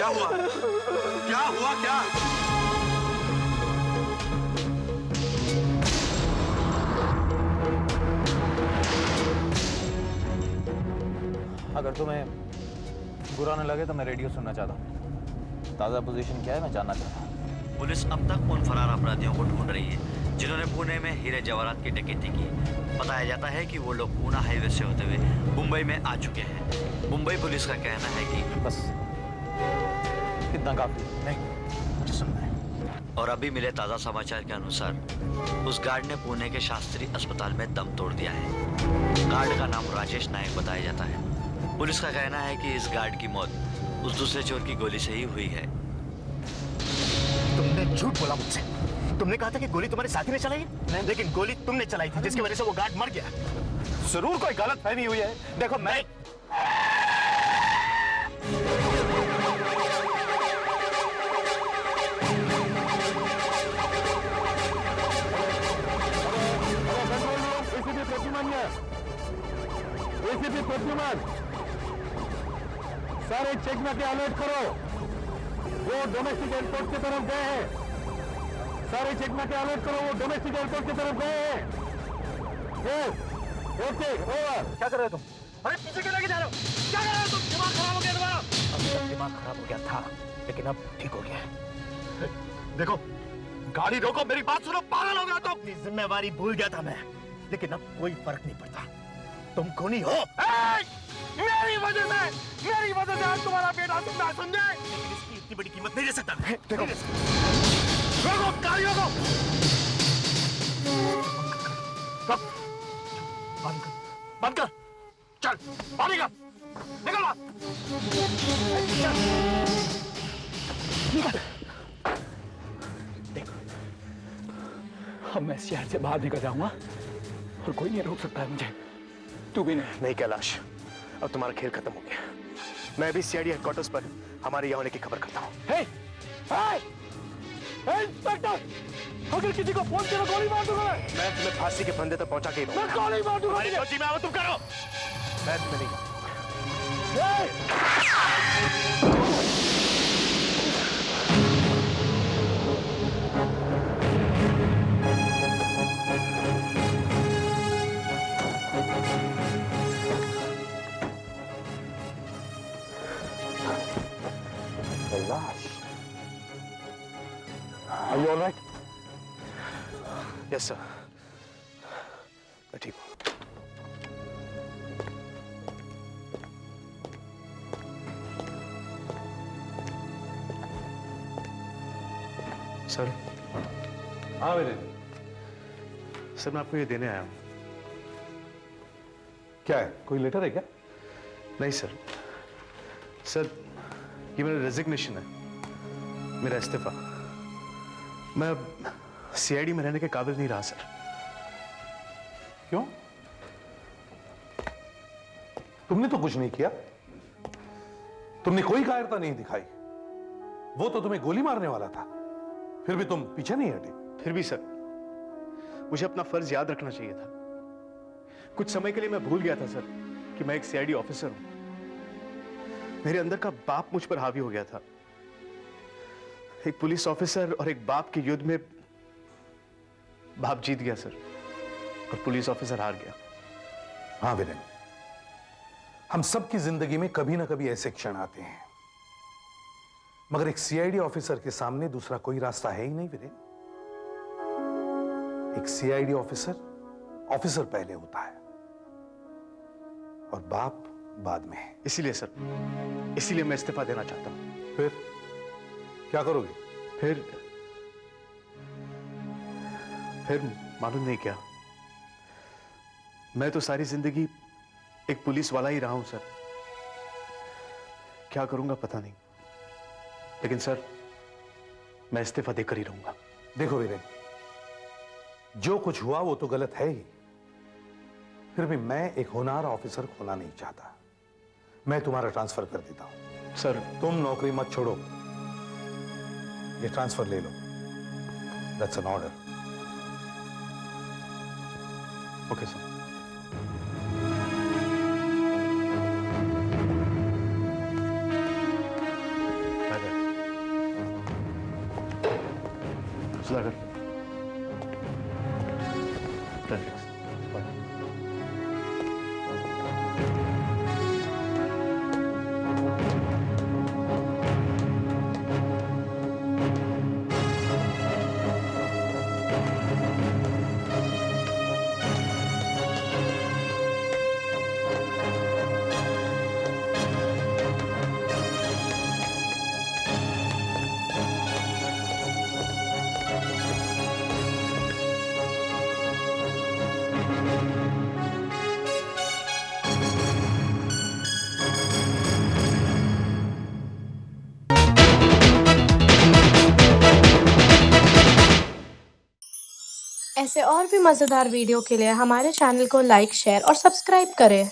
क्या हुआ? क्या हुआ क्या? अगर तुम्हें बुरा न लगे तो मैं रेडियो सुनना चाहता हूँ। ताज़ा पोजीशन क्या है मैं जानना चाहता हूँ। पुलिस अब तक उन फरार अपराधियों को ढूंढ रही है जिन्होंने पुणे में हीरे जवाहरात की डकैती की। बताया जाता है कि वो लोग पूना हाईवे से होते हुए मुंबई में आ चुके हैं। मुंबई पुलिस का कहना है कि बस इतना काफी नहीं, मुझे सुनना है। और अभी मिले ताज़ा समाचार के अनुसार उस गार्ड ने पुणे के शास्त्री अस्पताल में दम तोड़ दिया है। गार्ड का नाम राजेश नायक बताया जाता है। पुलिस का कहना है कि इस गार्ड की मौत उस दूसरे चोर की गोली से ही हुई है। तुमने झूठ बोला मुझसे। तुमने कहा था कि गोली तुम्हारे साथी ने चलाई है, लेकिन गोली तुमने चलाई थी जिसकी वजह से वो गार्ड मर गया। जरूर कोई गलत फहमी हुई है। देखो मैं सारे चेक में के अलर्ट करो। वो डोमेस्टिक एयरपोर्ट की तरफ गए हैं। सारे चेक में के अलर्ट करो। वो डोमेस्टिक एयरपोर्ट की तरफ गए हैं। Okay over. क्या कर रहे हो तुम? अरे पीछे क्यों लेके जा रहे हो? क्या कर रहे हो तुम? दिमाग खराब हो गया तुम्हारा? अब दिमाग खराब हो गया था, लेकिन अब ठीक हो गया। देखो गाड़ी रोको, मेरी बात सुनो। पागल हो गया तुम? अपनी जिम्मेवारी भूल गया था मैं, लेकिन अब कोई फर्क नहीं पड़ता। तुम खूनी हो। मेरी वजह से आज तुम्हारा बेटा जिंदा है, समझे? लेकिन इसकी इतनी बड़ी कीमत नहीं दे सकता मैं। देखो रोको, गाड़ी रोको। बंद कर। चल पानी का निकल। देखो अब मैं शहर से बाहर निकल जाऊंगा और कोई नहीं रोक सकता है मुझे। तू भी नहीं कैलाश, अब तुम्हारा खेल खत्म हो गया। मैं अभी सीआईडी हेडक्वार्टर्स पर हमारे यहाँ होने की खबर करता हूँ। इंस्पेक्टर, अगर किसी को फोन करो गोली मार दूंगा मैं तुम्हें फांसी के फंदे तक पहुंचा के मैं गोली मार दूंगा। हमारी फौजी में आओ, तुम करो। मैं तुम्हें नहीं Kailash, are you all right? Yes sir, मैं ठीक हूँ। सर। हाँ मेरे। सर मैं आपको ये देने आया हूँ। क्या है, कोई लेटर है क्या? नहीं सर। सर ये मेरा रेजिग्नेशन है, मेरा इस्तीफा। मैं अब सीआईडी में रहने के काबिल नहीं रहा सर। क्यों? तुमने तो कुछ नहीं किया। तुमने कोई कायरता नहीं दिखाई। वो तो तुम्हें गोली मारने वाला था, फिर भी तुम पीछे नहीं हटे। फिर भी सर मुझे अपना फर्ज याद रखना चाहिए था। कुछ समय के लिए मैं भूल गया था सर कि मैं एक सीआईडी ऑफिसर हूं। मेरे अंदर का बाप मुझ पर हावी हो गया था। एक पुलिस ऑफिसर और एक बाप के युद्ध में बाप जीत गया सर, और पुलिस ऑफिसर हार गया। हाँ वीरेन, हम सबकी जिंदगी में कभी ना कभी ऐसे क्षण आते हैं, मगर एक सीआईडी ऑफिसर के सामने दूसरा कोई रास्ता है ही नहीं वीरेन। एक सीआईडी ऑफिसर पहले होता है और बाप बाद में है। इसीलिए सर, इसीलिए मैं इस्तीफा देना चाहता हूं। फिर क्या करोगे? फिर मालूम नहीं क्या, मैं तो सारी जिंदगी एक पुलिस वाला ही रहा हूं सर। क्या करूंगा पता नहीं, लेकिन सर मैं इस्तीफा देकर ही रहूंगा। देखो वीरेन, जो कुछ हुआ वो तो गलत है ही, फिर भी मैं एक होनहार ऑफिसर खोना नहीं चाहता। मैं तुम्हारा ट्रांसफर कर देता हूं। सर तुम नौकरी मत छोड़ो, ये ट्रांसफर ले लो। That's an order. Okay sir. हौसला कर। रिलैक्स। ऐसे और भी मज़ेदार वीडियो के लिए हमारे चैनल को लाइक, शेयर और सब्सक्राइब करें।